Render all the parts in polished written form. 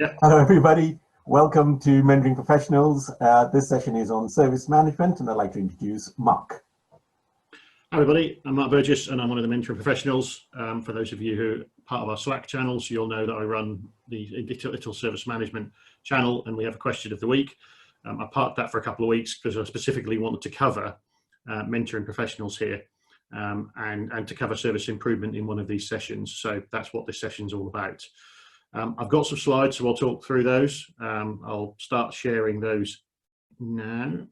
Yeah. Hello, everybody. Welcome to Mentoring Professionals. This session is on service management, and I'd like to introduce Mark. Hi, everybody. I'm Mark Burgess, and I'm one of the mentoring professionals. For those of you who are part of our Slack channels, you'll know that I run the Untitled Service Management channel, and we have a question of the week. I parked that for a couple of weeks because I specifically wanted to cover mentoring professionals here and to cover service improvement in one of these sessions. So that's what this session's all about. I've got some slides, so I'll talk through those. I'll start sharing those now.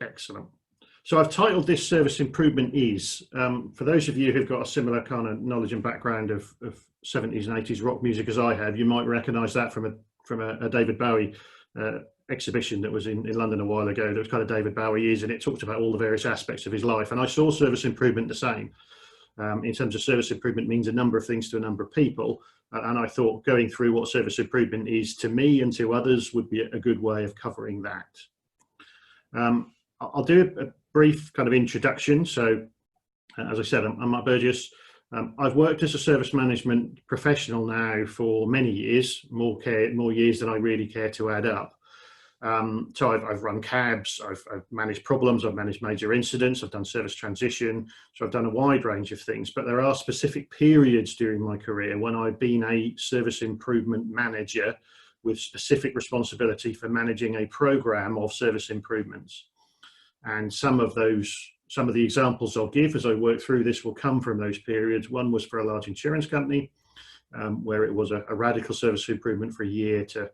Excellent. So I've titled this Service Improvement Is. For those of you who've got a similar kind of knowledge and background of 70s and 80s rock music as I have, you might recognize that from a David Bowie exhibition that was in London a while ago. That was kind of David Bowie Is, and it talked about all the various aspects of his life. And I saw service improvement the same. In terms of service improvement means a number of things to a number of people. And I thought going through what service improvement is to me and to others would be a good way of covering that. I'll do a brief kind of introduction. So, as I said, I'm Mark Burgess. I've worked as a service management professional now for many years, more years than I really care to add up. So I've run cabs, I've managed problems, I've managed major incidents, I've done service transition. So I've done a wide range of things, but there are specific periods during my career when I've been a service improvement manager with specific responsibility for managing a program of service improvements. And some of the examples I'll give as I work through this will come from those periods. One was for a large insurance company, where it was a radical service improvement for a year to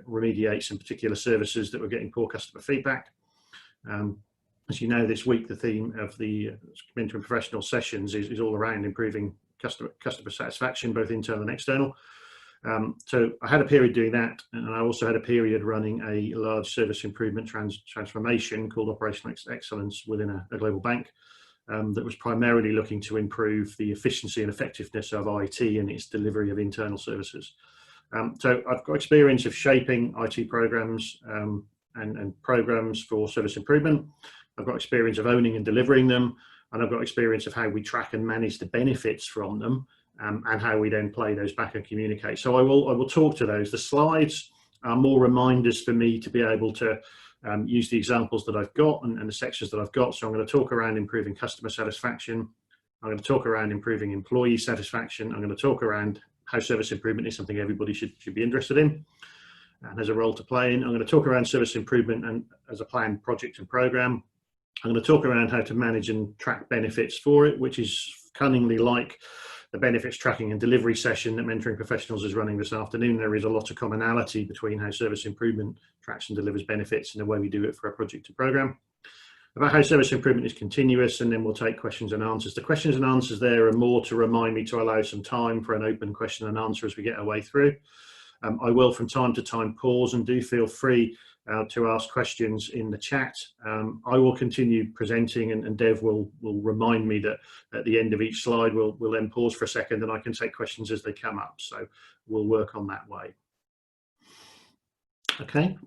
remediate some particular services that were getting poor customer feedback. As you know, this week the theme of the mentoring professional sessions is all around improving customer satisfaction, both internal and external. So I had a period doing that, and I also had a period running a large service improvement transformation called Operational Excellence within a global bank that was primarily looking to improve the efficiency and effectiveness of IT and its delivery of internal services. So I've got experience of shaping IT programs and programs for service improvement. I've got experience of owning and delivering them, and I've got experience of how we track and manage the benefits from them. And how we then play those back and communicate. So I will talk to those. The slides are more reminders for me to be able to use the examples that I've got and the sections that I've got. So I'm going to talk around improving customer satisfaction. I'm going to talk around improving employee satisfaction. I'm going to talk around how service improvement is something everybody should be interested in and has a role to play in. I'm going to talk around service improvement and as a planned project and program. I'm going to talk around how to manage and track benefits for it, which is cunningly like the benefits tracking and delivery session that Mentoring Professionals is running this afternoon. There is a lot of commonality between how service improvement tracks and delivers benefits and the way we do it for a project and program. About how service improvement is continuous, and then we'll take questions and answers. The questions and answers there are more to remind me to allow some time for an open question and answer as we get our way through. I will from time to time pause, and do feel free to ask questions in the chat. I will continue presenting, and Dev will remind me that at the end of each slide we'll then pause for a second and I can take questions as they come up. So we'll work on that way. Okay,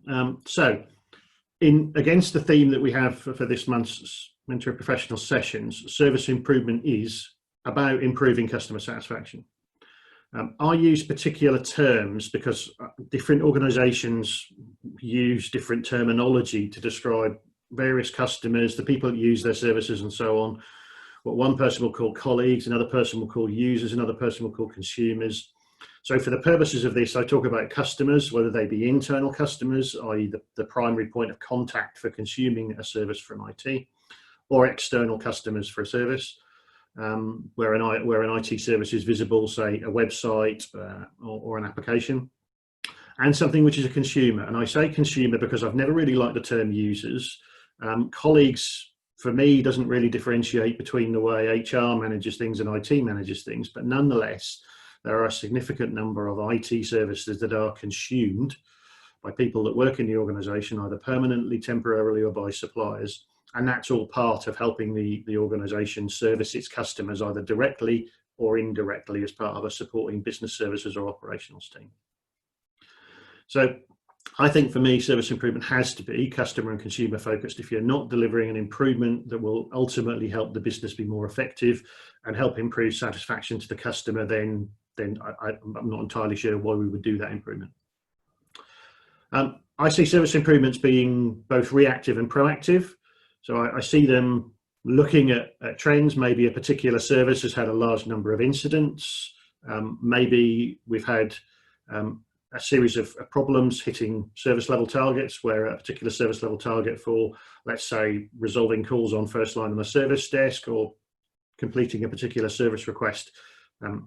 so against the theme that we have for this month's Mentoring Professional sessions, service improvement is about improving customer satisfaction. I use particular terms because different organizations use different terminology to describe various customers, the people that use their services and so on. What one person will call colleagues, another person will call users, another person will call consumers. So for the purposes of this, I talk about customers, whether they be internal customers, i.e. the primary point of contact for consuming a service from IT, or external customers for a service. Where an IT service is visible, say a website or an application, and something which is a consumer. And I say consumer because I've never really liked the term users. Colleagues, for me, doesn't really differentiate between the way HR manages things and IT manages things, but nonetheless, there are a significant number of IT services that are consumed by people that work in the organization, either permanently, temporarily, or by suppliers. And that's all part of helping the organization service its customers either directly or indirectly as part of a supporting business services or operations team. So I think for me, service improvement has to be customer and consumer focused. If you're not delivering an improvement that will ultimately help the business be more effective and help improve satisfaction to the customer, then I'm not entirely sure why we would do that improvement. I see service improvements being both reactive and proactive. So I see them looking at trends. Maybe a particular service has had a large number of incidents. Maybe we've had a series of problems hitting service level targets, where a particular service level target for, let's say, resolving calls on first line on the service desk or completing a particular service request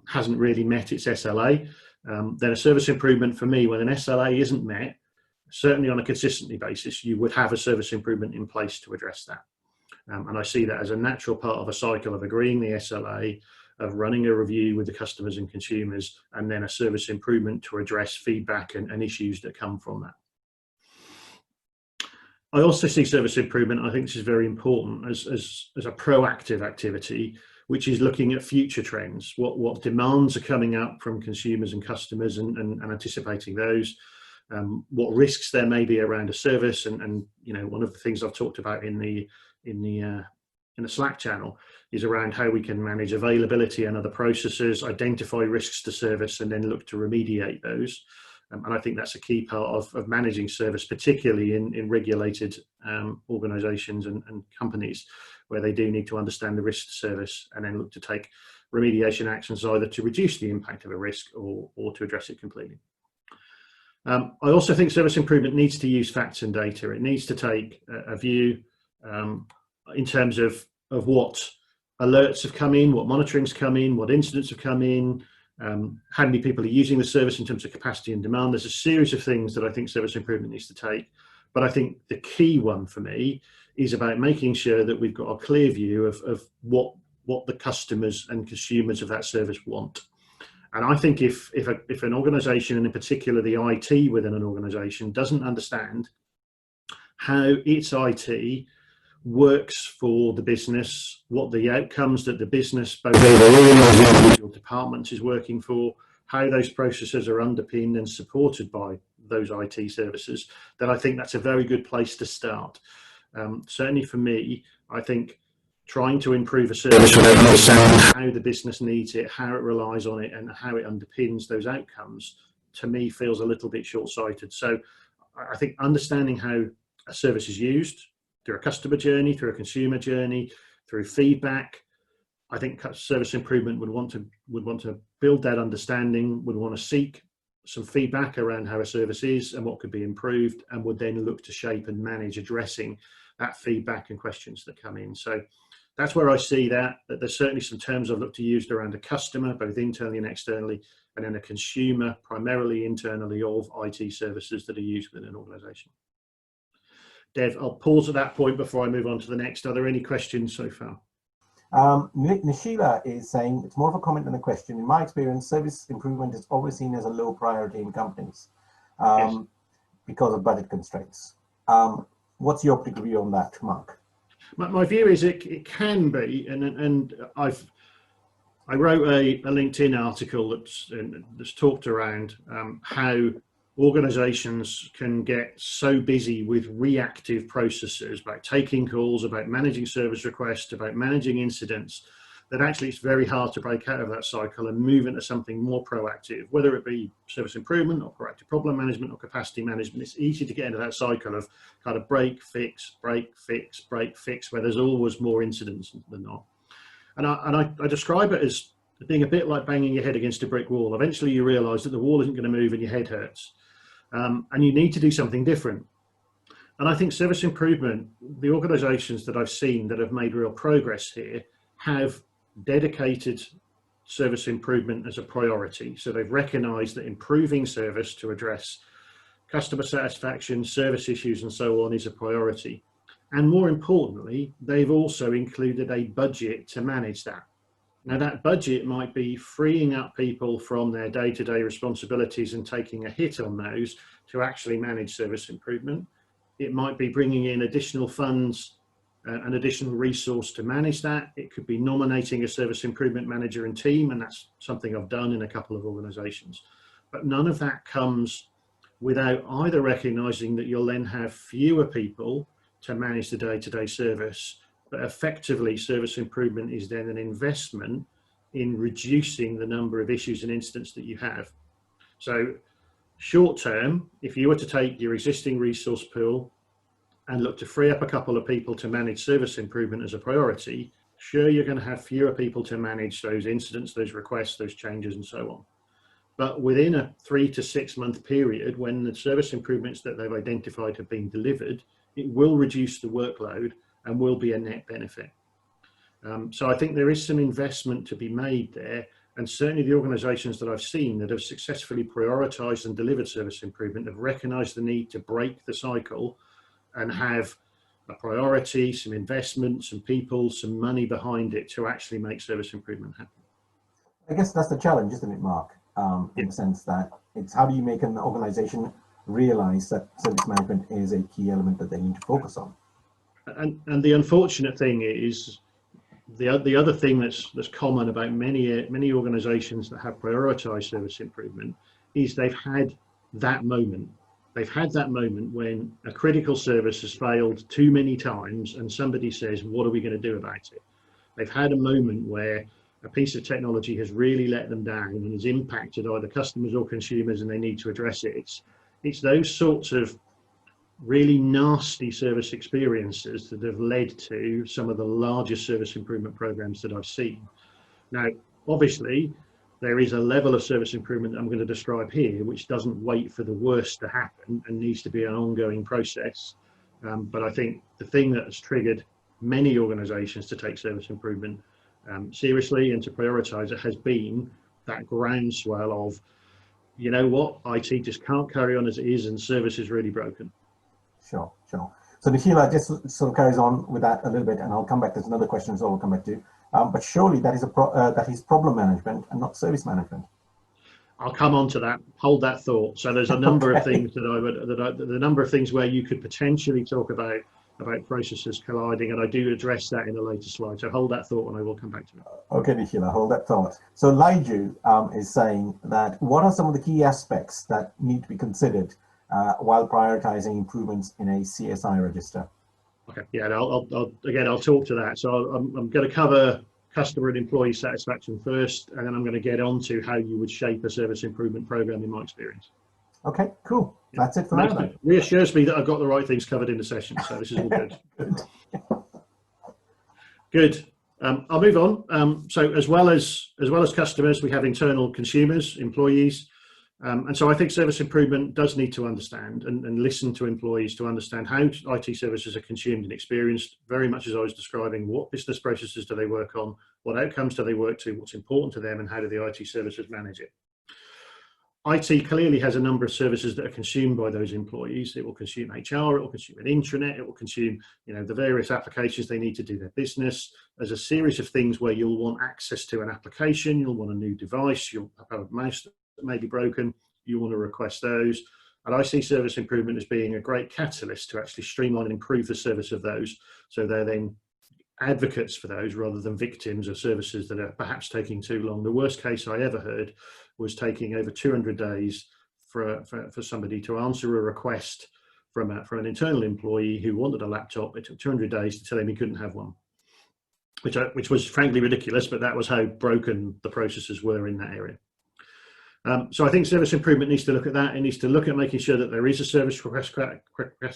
hasn't really met its SLA. Then a service improvement for me, when an SLA isn't met, certainly on a consistently basis, you would have a service improvement in place to address that. And I see that as a natural part of a cycle of agreeing the SLA, of running a review with the customers and consumers, and then a service improvement to address feedback and issues that come from that. I also see service improvement, I think this is very important, as a proactive activity, which is looking at future trends, what demands are coming up from consumers and customers, and anticipating those. What risks there may be around a service, and you know, one of the things I've talked about in the Slack channel is around how we can manage availability and other processes, identify risks to service, and then look to remediate those. And I think that's a key part of managing service, particularly in regulated organisations and companies, where they do need to understand the risk to service and then look to take remediation actions either to reduce the impact of a risk or to address it completely. I also think service improvement needs to use facts and data. It needs to take a view in terms of what alerts have come in, what monitorings come in, what incidents have come in, how many people are using the service in terms of capacity and demand. There's a series of things that I think service improvement needs to take. But I think the key one for me is about making sure that we've got a clear view of what the customers and consumers of that service want. And I think if an organisation, and in particular the IT within an organisation, doesn't understand how its IT works for the business, what the outcomes that the business, both the individual departments, is working for, how those processes are underpinned and supported by those IT services, then I think that's a very good place to start. Certainly for me, I think trying to improve a service without understanding how the business needs it, how it relies on it, and how it underpins those outcomes, to me feels a little bit short-sighted. So I think understanding how a service is used through a customer journey, through a consumer journey, through feedback, I think service improvement would want to build that understanding, would want to seek some feedback around how a service is and what could be improved, and would then look to shape and manage addressing that feedback and questions that come in. So that's where I see that there's certainly some terms I've looked to use around a customer, both internally and externally, and then a consumer, primarily internally, of IT services that are used within an organisation. Dev, I'll pause at that point before I move on to the next. Are there any questions so far? Nishila is saying, it's more of a comment than a question. In my experience, service improvement is always seen as a low priority in companies Yes. because of budget constraints. What's your particular view on that, Mark? My view is it can be, and I wrote a LinkedIn article that's talked around how organizations can get so busy with reactive processes, about taking calls, about managing service requests, about managing incidents, that actually it's very hard to break out of that cycle and move into something more proactive, whether it be service improvement or proactive problem management or capacity management. It's easy to get into that cycle of kind of break, fix, break, fix, break, fix, where there's always more incidents than not. And I describe it as being a bit like banging your head against a brick wall. Eventually you realize that the wall isn't going to move and your head hurts. And you need to do something different. And I think service improvement, the organizations that I've seen that have made real progress here, have dedicated service improvement as a priority. So they've recognized that improving service to address customer satisfaction, service issues, and so on is a priority. And more importantly, they've also included a budget to manage that. Now, that budget might be freeing up people from their day-to-day responsibilities and taking a hit on those to actually manage service improvement. It might be bringing in additional funds, an additional resource to manage that. It could be nominating a service improvement manager and team, and that's something I've done in a couple of organizations. But none of that comes without either recognizing that you'll then have fewer people to manage the day-to-day service, but effectively service improvement is then an investment in reducing the number of issues and incidents that you have. So short term, if you were to take your existing resource pool and look to free up a couple of people to manage service improvement as a priority, sure, you're going to have fewer people to manage those incidents, those requests, those changes, and so on. But within a 3 to 6 month period, when the service improvements that they've identified have been delivered, it will reduce the workload and will be a net benefit. So I think there is some investment to be made there. And certainly the organisations that I've seen that have successfully prioritised and delivered service improvement have recognised the need to break the cycle and have a priority, some investment, some people, some money behind it to actually make service improvement happen. I guess that's the challenge, isn't it, Mark? In the sense that it's how do you make an organisation realise that service management is a key element that they need to focus on? And the unfortunate thing is, the other thing that's common about many organisations that have prioritised service improvement is they've had that moment. They've had that moment when a critical service has failed too many times and somebody says, what are we going to do about it? They've had a moment where a piece of technology has really let them down and has impacted either customers or consumers and they need to address it. It's those sorts of really nasty service experiences that have led to some of the largest service improvement programs that I've seen. Now, obviously, there is a level of service improvement that I'm going to describe here, which doesn't wait for the worst to happen and needs to be an ongoing process. But I think the thing that has triggered many organizations to take service improvement seriously and to prioritize it has been that groundswell of, you know what, IT just can't carry on as it is and service is really broken. Sure. So Nishila just sort of carries on with that a little bit, and I'll come back. There's another question, so I'll come back to. But surely that is problem management and not service management. I'll come on to that. Hold that thought. So there's a number of things the number of things where you could potentially talk about processes colliding, and I do address that in a later slide. So hold that thought, and I will come back to it. Okay, Nishila, hold that thought. So Liju is saying that what are some of the key aspects that need to be considered while prioritizing improvements in a CSI register? Okay, yeah, I'll talk to that. So I'm going to cover customer and employee satisfaction first, and then I'm going to get on to how you would shape a service improvement program in my experience. Okay, cool. That's it for now. It reassures me that I've got the right things covered in the session, so this is all good. Good. I'll move on. So as well as customers, we have internal consumers, employees. And so I think service improvement does need to understand and listen to employees to understand how IT services are consumed and experienced, very much as I was describing. What business processes do they work on? What outcomes do they work to? What's important to them? And how do the IT services manage it? IT clearly has a number of services that are consumed by those employees. It will consume HR, it will consume an intranet, it will consume, the various applications they need to do their business. There's a series of things where you'll want access to an application, you'll want a new device, you'll have a mouse that may be broken, you want to request those. And I see service improvement as being a great catalyst to actually streamline and improve the service of those. So they're then advocates for those rather than victims of services that are perhaps taking too long. The worst case I ever heard was taking over 200 days for somebody to answer a request from an internal employee who wanted a laptop. It took 200 days to tell him he couldn't have one, which was frankly ridiculous, but that was how broken the processes were in that area. So I think service improvement needs to look at that. It needs to look at making sure that there is a service request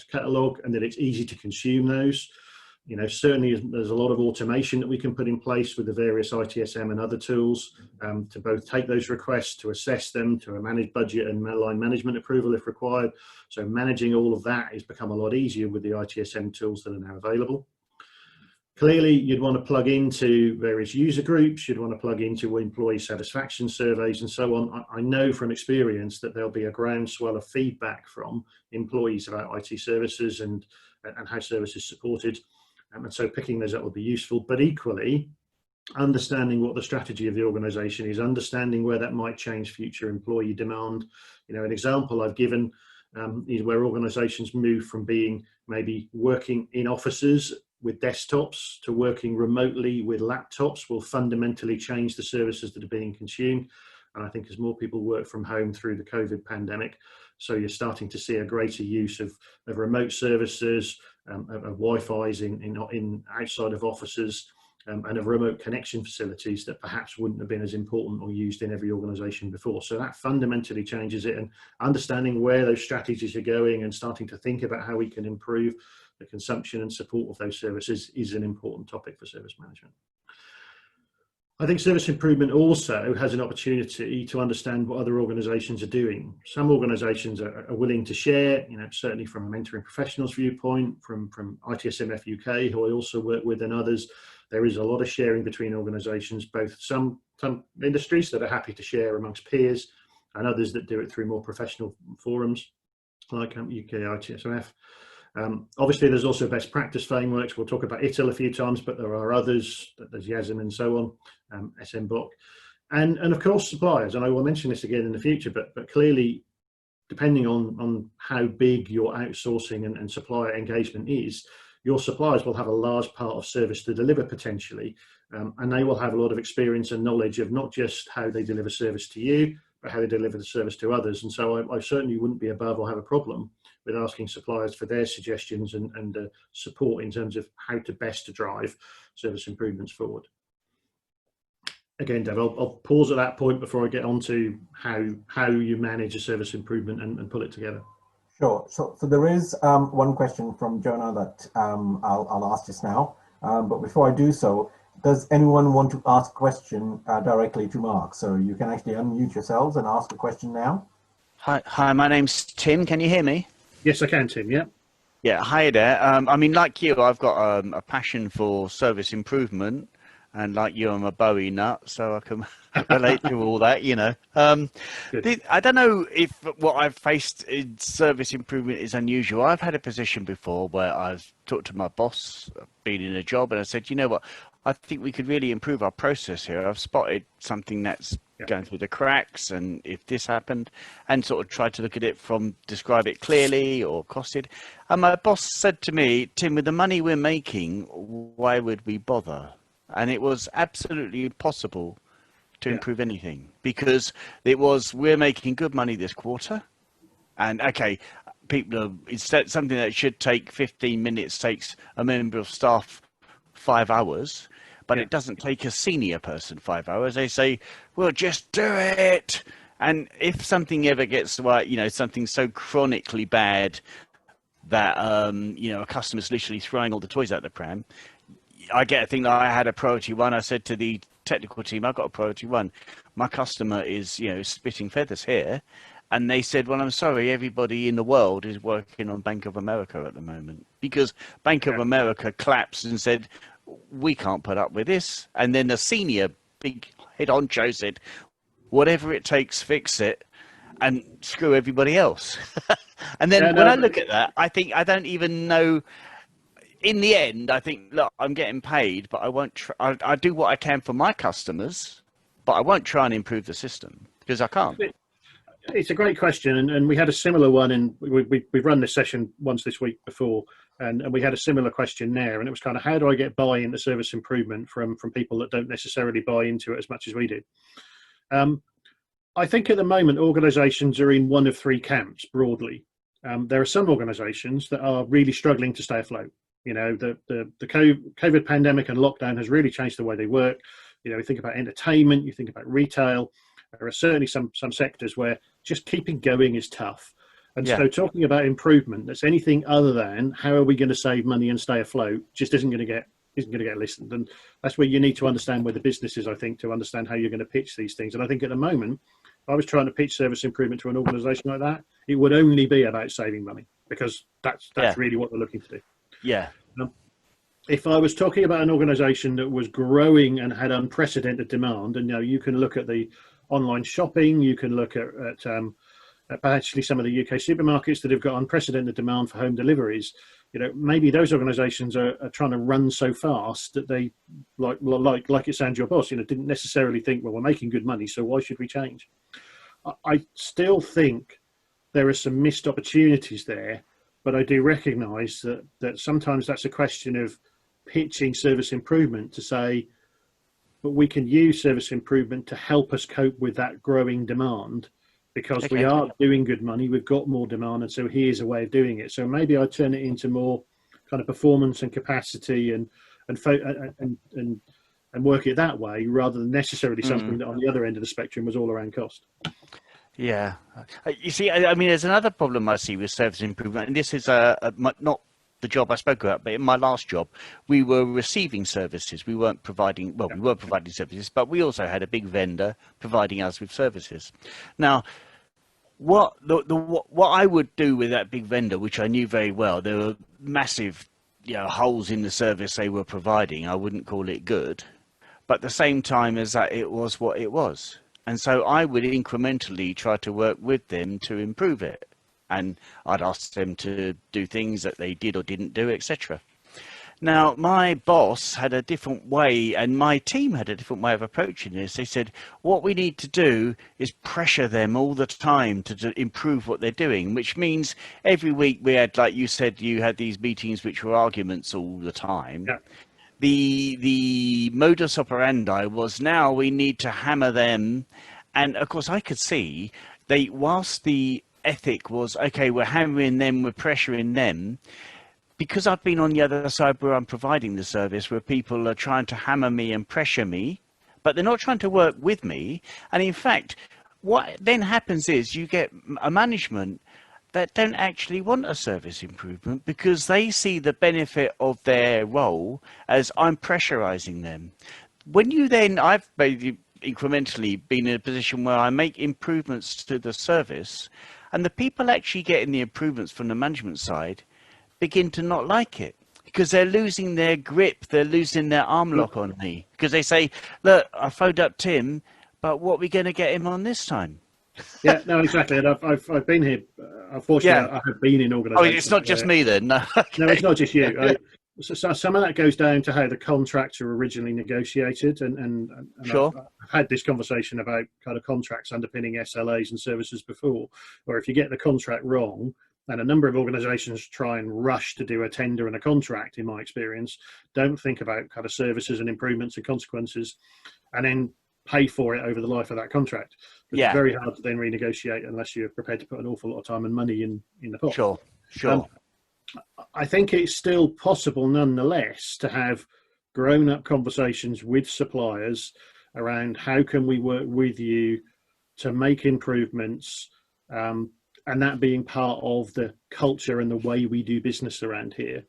catalog and that it's easy to consume those. Certainly there's a lot of automation that we can put in place with the various ITSM and other tools to both take those requests, to assess them, to manage budget and line management approval if required. So managing all of that has become a lot easier with the ITSM tools that are now available. Clearly, you'd want to plug into various user groups, you'd want to plug into employee satisfaction surveys and so on. I know from experience that there'll be a groundswell of feedback from employees about IT services and how service is supported. And so picking those up will be useful, but equally, understanding what the strategy of the organization is, understanding where that might change future employee demand. An example I've given is where organizations move from being maybe working in offices with desktops to working remotely with laptops will fundamentally change the services that are being consumed. And I think as more people work from home through the COVID pandemic, So you're starting to see a greater use of remote services, of Wi-Fi's in outside of offices, and of remote connection facilities that perhaps wouldn't have been as important or used in every organisation before. So that fundamentally changes it, and understanding where those strategies are going and starting to think about how we can improve the consumption and support of those services is an important topic for service management. I think service improvement also has an opportunity to understand what other organisations are doing. Some organisations are willing to share, certainly from a mentoring professionals viewpoint, from ITSMF UK, who I also work with, and others. There is a lot of sharing between organisations, both some industries that are happy to share amongst peers, and others that do it through more professional forums like UK ITSMF. Obviously, there's also best practice frameworks. We'll talk about ITIL a few times, but there are others. There's YASM and so on, SMBOK, and of course suppliers. And I will mention this again in the future, but clearly, depending on how big your outsourcing and supplier engagement is, your suppliers will have a large part of service to deliver potentially, and they will have a lot of experience and knowledge of not just how they deliver service to you, but how they deliver the service to others. And so I certainly wouldn't be above or have a problem with asking suppliers for their suggestions and support in terms of how to best drive service improvements forward. Again, Dev, I'll pause at that point before I get on to how you manage a service improvement and pull it together. Sure. So there is one question from Jonah that I'll ask just now. But before I do so, does anyone want to ask a question directly to Mark? So you can actually unmute yourselves and ask a question now. Hi, my name's Tim. Can you hear me? Yes, I can, Tim. Yeah. Yeah. Hi there. I mean, like you, I've got a passion for service improvement, and like you, I'm a Bowie nut, so I can relate to all that. I don't know if what I've faced in service improvement is unusual. I've had a position before where I've talked to my boss, been in a job, and I said, you know what, I think we could really improve our process here. I've spotted something that's going through the cracks, and if this happened, and sort of tried to look at it from describe it clearly or costed. And my boss said to me, Tim, with the money we're making, why would we bother? And it was absolutely impossible to improve anything, because we're making good money this quarter, and okay, people are, instead something that should take 15 minutes takes a member of staff 5 hours, but it doesn't take a senior person 5 hours. They say, well, just do it. And if something ever gets right, something so chronically bad that a customer's literally throwing all the toys out the pram, I get a thing that I had a priority one. I said to the technical team, I've got a priority one. My customer is, spitting feathers here. And they said, well, I'm sorry, everybody in the world is working on Bank of America at the moment, because Bank of America collapsed and said, we can't put up with this. And then the senior big head honcho said, whatever it takes, fix it, and screw everybody else. And then when I look at that, I think I don't even know. In the end, I think, look, I'm getting paid, but I won't. I do what I can for my customers, but I won't try and improve the system because I can't. It's a great question, and we had a similar one, and we've run this session once this week before, and we had a similar question there, and it was kind of, how do I get buy-in to service improvement from people that don't necessarily buy into it as much as we do? I think at the moment organisations are in one of three camps broadly. There are some organisations that are really struggling to stay afloat. The COVID pandemic and lockdown has really changed the way they work. You think about entertainment, you think about retail. There are certainly some sectors where just keeping going is tough. And so talking about improvement that's anything other than how are we going to save money and stay afloat just isn't going to get listened. And that's where you need to understand where the business is, I think, to understand how you're going to pitch these things. And I think at the moment, if I was trying to pitch service improvement to an organisation like that, it would only be about saving money, because that's really what they're looking to do. Yeah. If I was talking about an organisation that was growing and had unprecedented demand, and you can look at the online shopping, you can look at actually some of the UK supermarkets that have got unprecedented demand for home deliveries. Maybe those organisations are trying to run so fast that they, like it sounds your boss, didn't necessarily think, well, we're making good money, so why should we change? I still think there are some missed opportunities there, but I do recognise that sometimes that's a question of pitching service improvement to say, but we can use service improvement to help us cope with that growing demand, because we are doing good money, we've got more demand, and so here's a way of doing it. So maybe I turn it into more kind of performance and capacity and work it that way, rather than necessarily something that on the other end of the spectrum was all around cost. Yeah. You see, I mean, there's another problem I see with service improvement, and this is not the job I spoke about, but in my last job, we were receiving services. We weren't providing, well, we were providing services, but we also had a big vendor providing us with services. Now, what I would do with that big vendor, which I knew very well, there were massive, holes in the service they were providing. I wouldn't call it good, but at the same time as that, it was what it was. And so I would incrementally try to work with them to improve it. And I'd ask them to do things that they did or didn't do, etc. Now, my boss had a different way, and my team had a different way of approaching this. They said, what we need to do is pressure them all the time to improve what they're doing, which means every week we had, like you said, you had these meetings which were arguments all the time. Yeah. The modus operandi was now we need to hammer them. And of course, I could see whilst the ethic was, okay, we're hammering them, we're pressuring them, because I've been on the other side where I'm providing the service, where people are trying to hammer me and pressure me, but they're not trying to work with me. And in fact, what then happens is you get a management that don't actually want a service improvement because they see the benefit of their role as I'm pressurizing them. When you then, I've maybe incrementally been in a position where I make improvements to the service, and the people actually getting the improvements from the management side begin to not like it because they're losing their grip, they're losing their arm lock on me because they say, look, I phoned up Tim, but what are we going to get him on this time? Yeah, no, exactly. And I've been here. Unfortunately, I have been in organisations. Oh, it's not just me then. No, okay. No, it's not just you. So some of that goes down to how the contracts are originally negotiated, and Sure. I've had this conversation about kind of contracts underpinning SLAs and services before, where if you get the contract wrong, and a number of organisations try and rush to do a tender and a contract, in my experience, don't think about kind of services and improvements and consequences, and then pay for it over the life of that contract. It's very hard to then renegotiate unless you're prepared to put an awful lot of time and money in the pot. Sure. I think it's still possible nonetheless to have grown-up conversations with suppliers around how can we work with you to make improvements, and that being part of the culture and the way we do business around here.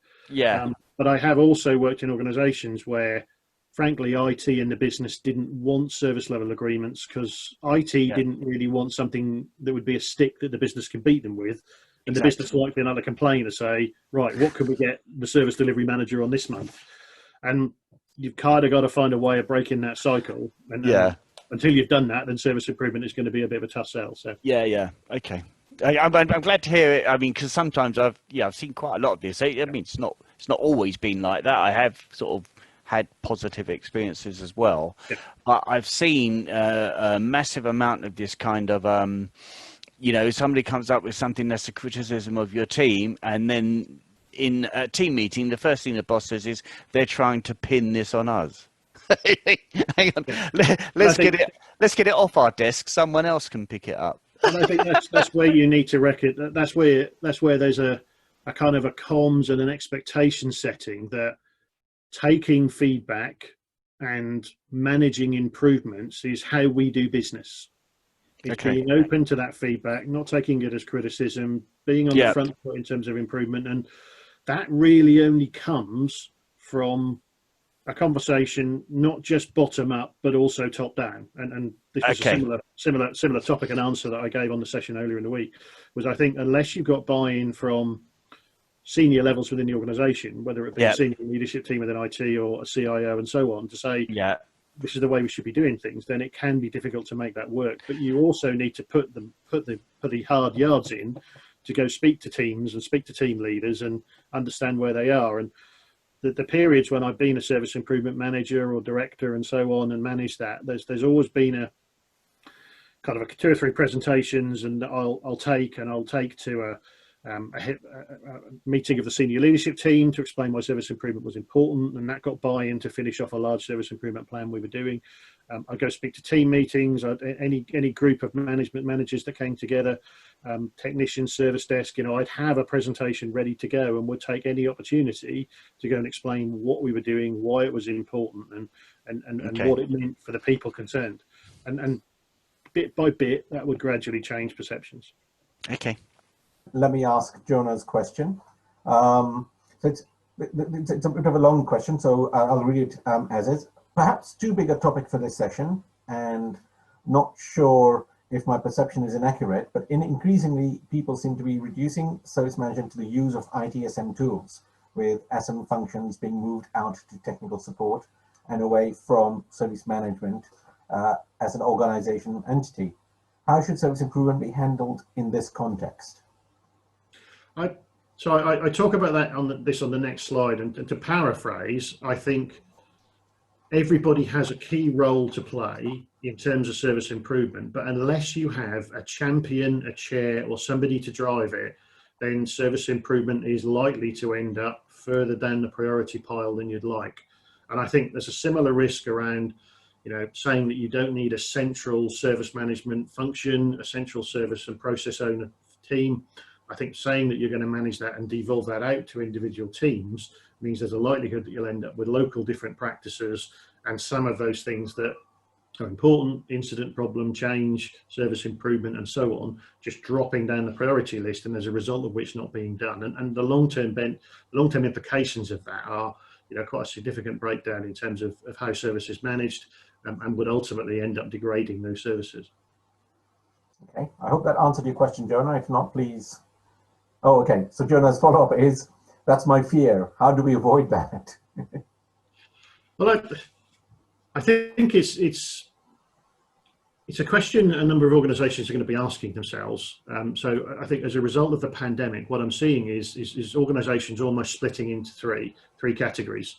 But I have also worked in organisations where, frankly, IT and the business didn't want service level agreements because IT didn't really want something that would be a stick that the business can beat them with. And the business likely another complainer say, right, what can we get the service delivery manager on this month? And you've kind of got to find a way of breaking that cycle. And until you've done that, then service improvement is going to be a bit of a tough sell. So Okay. I'm glad to hear it. I mean, because sometimes I've seen quite a lot of this. I mean, it's not always been like that. I have sort of had positive experiences as well, but I've seen a massive amount of this kind of somebody comes up with something that's a criticism of your team, and then in a team meeting, the first thing the boss says is they're trying to pin this on us. Hang on, let's get it off our desk. Someone else can pick it up. And I think that's where you need to reckon. That's where there's a kind of a comms and an expectation setting that taking feedback and managing improvements is how we do business. It's being open to that feedback, not taking it as criticism, being on the front foot in terms of improvement. And that really only comes from a conversation, not just bottom up, but also top down. And this was a similar topic and answer that I gave on the session earlier in the week, was I think unless you've got buy-in from senior levels within the organization, whether it be a senior leadership team within IT or a CIO and so on, to say, this is the way we should be doing things, then it can be difficult to make that work. But you also need to put the hard yards in to go speak to teams and speak to team leaders and understand where they are. And the periods when I've been a service improvement manager or director and so on and managed that, there's always been a kind of 2 or 3 presentations, and I'll take to a meeting of the senior leadership team to explain why service improvement was important, and that got buy-in to finish off a large service improvement plan we were doing. I'd go speak to team meetings, any group of managers that came together, technicians, service desk, I'd have a presentation ready to go and would take any opportunity to go and explain what we were doing, why it was important, and what it meant for the people concerned. And bit by bit, that would gradually change perceptions. Okay. Let me ask Jonah's question. So it's a bit of a long question, so I'll read it as is. Perhaps too big a topic for this session, and not sure if my perception is inaccurate, but increasingly people seem to be reducing service management to the use of ITSM tools, with SM functions being moved out to technical support and away from service management as an organization entity. How should service improvement be handled in this context? I talk about that on the next slide, and to paraphrase, I think everybody has a key role to play in terms of service improvement, but unless you have a champion, a chair, or somebody to drive it, then service improvement is likely to end up further down the priority pile than you'd like. And I think there's a similar risk around, saying that you don't need a central service management function, a central service and process owner team. I think saying that you're going to manage that and devolve that out to individual teams means there's a likelihood that you'll end up with local different practices, and some of those things that are important, incident, problem, change, service improvement, and so on, just dropping down the priority list, and as a result of which not being done. And the long-term implications of that are, quite a significant breakdown in terms of how service is managed, and would ultimately end up degrading those services. Okay, I hope that answered your question, Jonah. If not, please. Oh, okay. So Jonah's follow-up is, that's my fear. How do we avoid that? Well, I think it's a question a number of organisations are going to be asking themselves. So I think as a result of the pandemic, what I'm seeing is organisations almost splitting into three categories.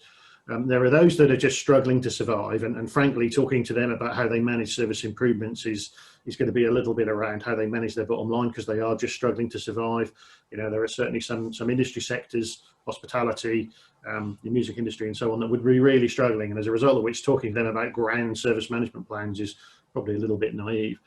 There are those that are just struggling to survive, and frankly, talking to them about how they manage service improvements is going to be a little bit around how they manage their bottom line, because they are just struggling to survive. There are certainly some industry sectors, hospitality, the music industry and so on, that would be really struggling, and as a result of which talking to them about grand service management plans is probably a little bit naive.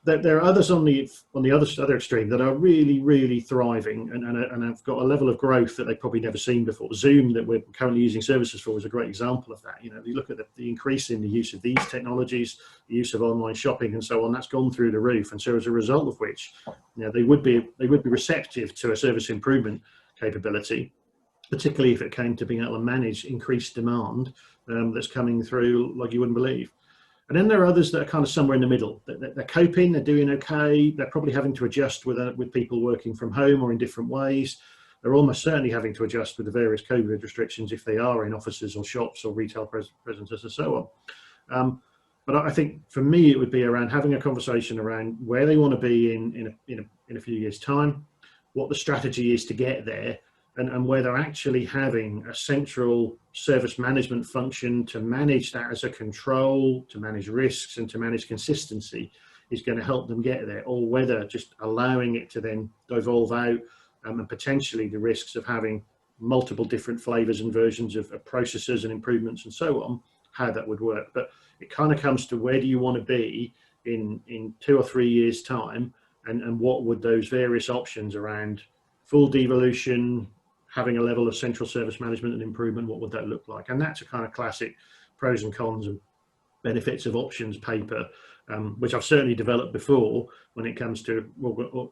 There are others on the other extreme that are really, really thriving and have got a level of growth that they've probably never seen before. Zoom, that we're currently using services for, is a great example of that. You look at the increase in the use of these technologies, the use of online shopping and so on, that's gone through the roof. And so as a result of which, they would be receptive to a service improvement capability, particularly if it came to being able to manage increased demand that's coming through like you wouldn't believe. And then there are others that are kind of somewhere in the middle. They're coping, they're doing okay, they're probably having to adjust with people working from home or in different ways. They're almost certainly having to adjust with the various COVID restrictions if they are in offices or shops or retail presences and so on. But I think for me, it would be around having a conversation around where they want to be in a few years' time, what the strategy is to get there, and where they're actually having a central service management function to manage that as a control, to manage risks and to manage consistency is going to help them get there, or whether just allowing it to then devolve out, and potentially the risks of having multiple different flavors and versions of processes and improvements and so on, how that would work. But it kind of comes to, where do you want to be in 2 or 3 years' time, and what would those various options around full devolution, having a level of central service management and improvement, what would that look like? And that's a kind of classic pros and cons and benefits of options paper, which I've certainly developed before when it comes to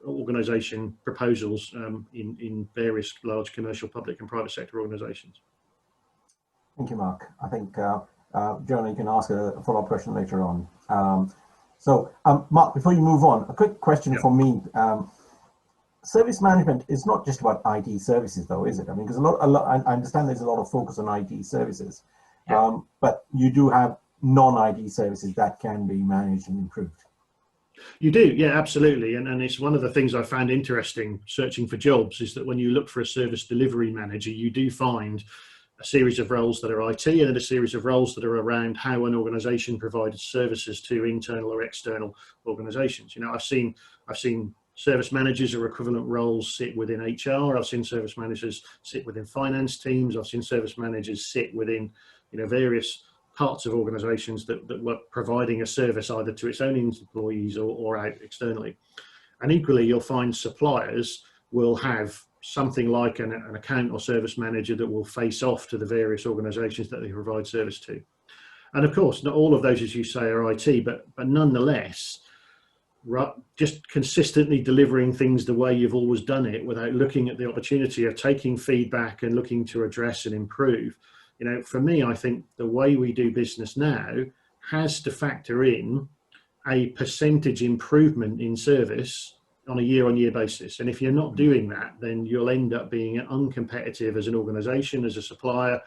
organisation proposals in various large commercial, public and private sector organisations. Thank you, Mark. I think, Jonah, you can ask a follow-up question later on. Mark, before you move on, a quick question from me. Service management is not just about IT services, though, is it? I mean, because I understand there's a lot of focus on IT services, but you do have non-IT services that can be managed and improved. You do, yeah, absolutely. And it's one of the things I found interesting searching for jobs, is that when you look for a service delivery manager, you do find a series of roles that are IT, and then a series of roles that are around how an organisation provides services to internal or external organisations. I've seen service managers or equivalent roles sit within HR. I've seen service managers sit within finance teams. I've seen service managers sit within, various parts of organizations that were providing a service either to its own employees or out externally. And equally, you'll find suppliers will have something like an account or service manager that will face off to the various organizations that they provide service to. And of course, not all of those, as you say, are IT, but nonetheless, just consistently delivering things the way you've always done it without looking at the opportunity of taking feedback and looking to address and improve. For me, I think the way we do business now has to factor in a percentage improvement in service on a year-on-year basis. And if you're not doing that, then you'll end up being uncompetitive as an organization, as a supplier,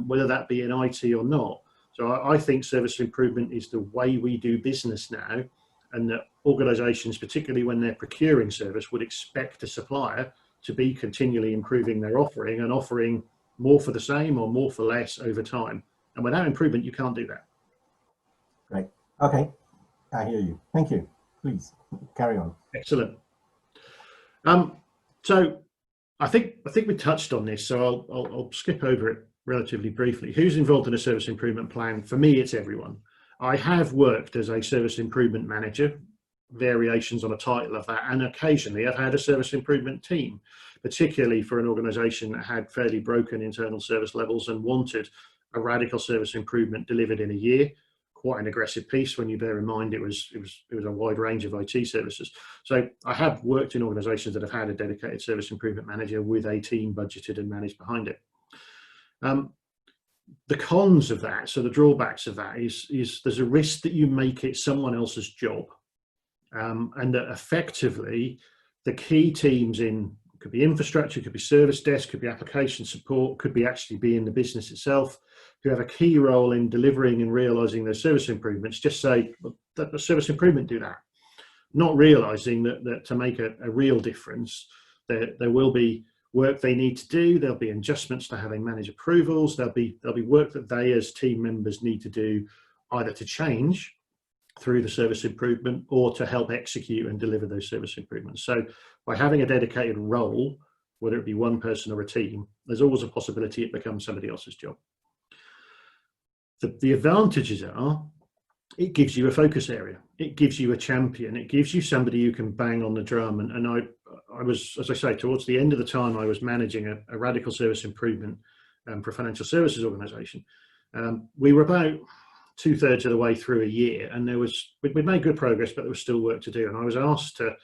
whether that be in IT or not. So I think service improvement is the way we do business now, and that organizations, particularly when they're procuring service, would expect a supplier to be continually improving their offering and offering more for the same or more for less over time. And without improvement, you can't do that. Great. Okay. I hear you. Thank you. Please carry on. Excellent. So I think we touched on this, so I'll skip over it relatively briefly. Who's involved in a service improvement plan? For me, it's everyone. I have worked as a service improvement manager, variations on a title of that, and occasionally I've had a service improvement team, particularly for an organization that had fairly broken internal service levels and wanted a radical service improvement delivered in a year. Quite an aggressive piece when you bear in mind it was a wide range of IT services. So I have worked in organizations that have had a dedicated service improvement manager with a team budgeted and managed behind it. The cons of that, so the drawbacks of that is there's a risk that you make it someone else's job, and that effectively the key teams could be infrastructure, could be service desk, could be application support, could be actually be in the business itself, who have a key role in delivering and realizing those service improvements, just say, well, let the service improvement do that, not realizing that to make a real difference, there will be work they need to do, there'll be adjustments to how they manage approvals, there'll be work that they as team members need to do, either to change through the service improvement or to help execute and deliver those service improvements. So by having a dedicated role, whether it be one person or a team, there's always a possibility it becomes somebody else's job. The advantages are, it gives you a focus area, it gives you a champion, it gives you somebody who can bang on the drum. And I was, as I say, towards the end of the time I was managing a radical service improvement for a financial services organization. We were about 2/3 of the way through a year, and we'd made good progress, but there was still work to do. And I was asked to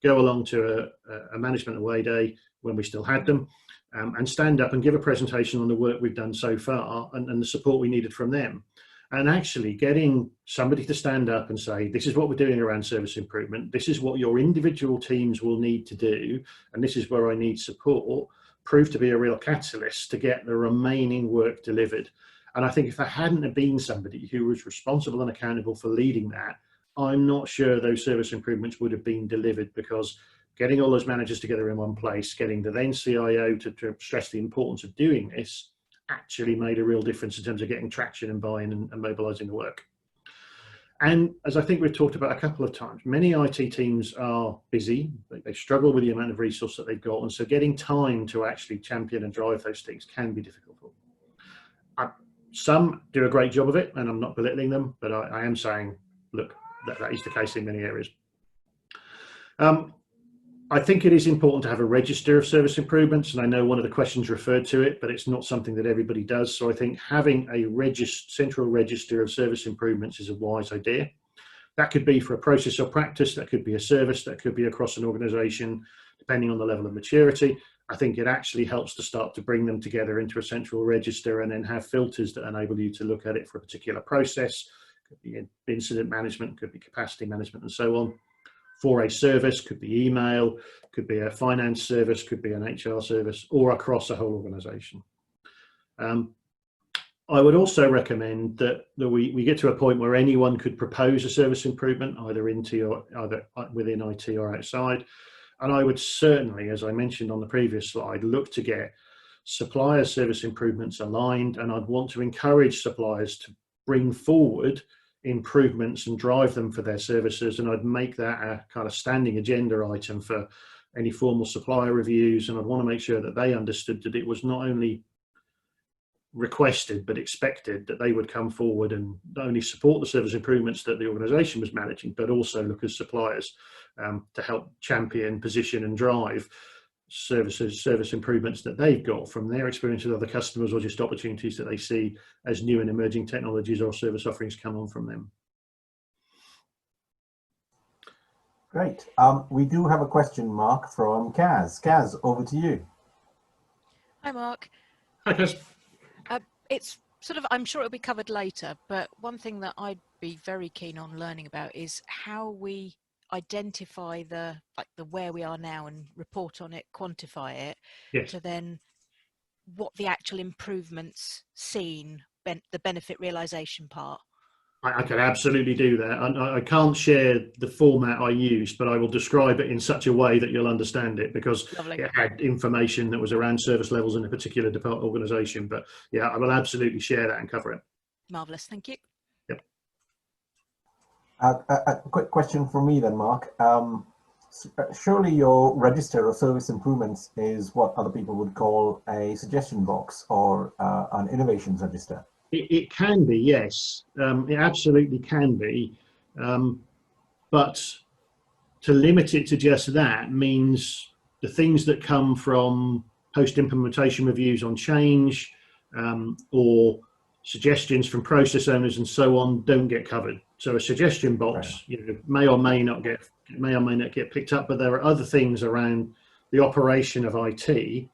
go along to a management away day when we still had them, and stand up and give a presentation on the work we've done so far and the support we needed from them. And actually getting somebody to stand up and say, this is what we're doing around service improvement, this is what your individual teams will need to do, and this is where I need support, proved to be a real catalyst to get the remaining work delivered. And I think if there hadn't have been somebody who was responsible and accountable for leading that, I'm not sure those service improvements would have been delivered, because getting all those managers together in one place, getting the then CIO to stress the importance of doing this, actually made a real difference in terms of getting traction and buy-in and mobilizing the work. And as I think we've talked about a couple of times, many IT teams are busy, they struggle with the amount of resource that they've got, and so getting time to actually champion and drive those things can be difficult for them. Some do a great job of it, and I'm not belittling them, but I am saying, look, that is the case in many areas. I think it is important to have a register of service improvements, and I know one of the questions referred to it, but it's not something that everybody does. So I think having a central register of service improvements is a wise idea. That could be for a process or practice, that could be a service, that could be across an organization, depending on the level of maturity. I think it actually helps to start to bring them together into a central register and then have filters that enable you to look at it for a particular process. Could be incident management, could be capacity management, and so on. For a service, could be email, could be a finance service, could be an HR service, or across a whole organization. I would also recommend that we get to a point where anyone could propose a service improvement, either within IT or outside. And I would certainly, as I mentioned on the previous slide, look to get supplier service improvements aligned, and I'd want to encourage suppliers to bring forward improvements and drive them for their services, and I'd make that a kind of standing agenda item for any formal supplier reviews, and I'd want to make sure that they understood that it was not only requested but expected that they would come forward and not only support the service improvements that the organisation was managing, but also look as suppliers to help champion, position and drive service improvements that they've got from their experience with other customers, or just opportunities that they see as new and emerging technologies or service offerings come on from them. Great. We do have a question, Mark, from Kaz. Kaz, over to you. Hi, Mark. Hi, Kaz. It's sort of, I'm sure it'll be covered later, but one thing that I'd be very keen on learning about is how we identify the where we are now and report on it, quantify it, Yes. to then what the actual improvements seen, the benefit realization part. I can absolutely do that. I can't share the format I use, but I will describe it in such a way that you'll understand it, because Lovely. it had information that was around service levels in a particular organisation. But yeah, I will absolutely share that and cover it. Marvellous, thank you. Yep. A quick question from me then, Mark. Surely your register of service improvements is what other people would call a suggestion box or an innovations register. It can be, yes. It absolutely can be. But to limit it to just that means the things that come from post-implementation reviews on change or suggestions from process owners and so on don't get covered. So a suggestion box, may or may not get picked up, but there are other things around the operation of IT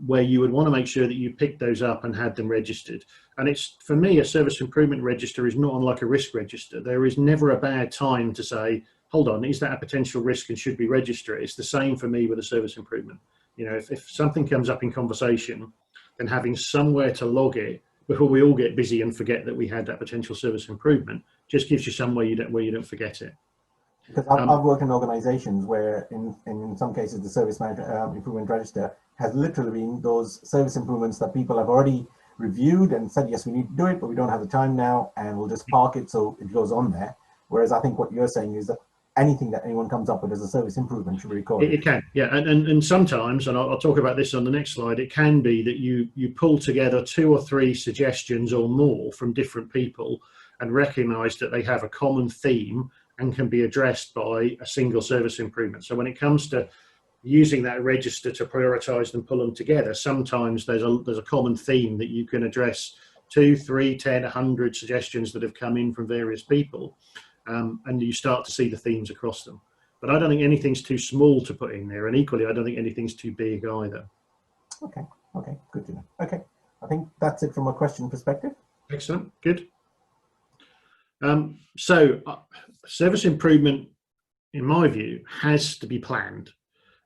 where you would want to make sure that you picked those up and had them registered. And it's, for me, a service improvement register is not unlike a risk register. There is never a bad time to say, hold on, is that a potential risk and should we register it? It's the same for me with a service improvement. If something comes up in conversation, then having somewhere to log it before we all get busy and forget that we had that potential service improvement just gives you somewhere where you don't forget it. Because I've worked in organizations where in some cases the service improvement register has literally been those service improvements that people have already reviewed and said, yes, we need to do it, but we don't have the time now, and we'll just park it so it goes on there. Whereas I think what you're saying is that anything that anyone comes up with as a service improvement should be recorded. It can, yeah, and sometimes, and I'll talk about this on the next slide, it can be that you pull together 2 or 3 suggestions or more from different people and recognise that they have a common theme and can be addressed by a single service improvement. So when it comes to using that register to prioritise and pull them together, sometimes there's a common theme that you can address 2, 3, 10, 100 suggestions that have come in from various people, and you start to see the themes across them. But I don't think anything's too small to put in there, and equally I don't think anything's too big either. Okay, good to know. Okay, I think that's it from a question perspective. Excellent, good. Service improvement, in my view, has to be planned,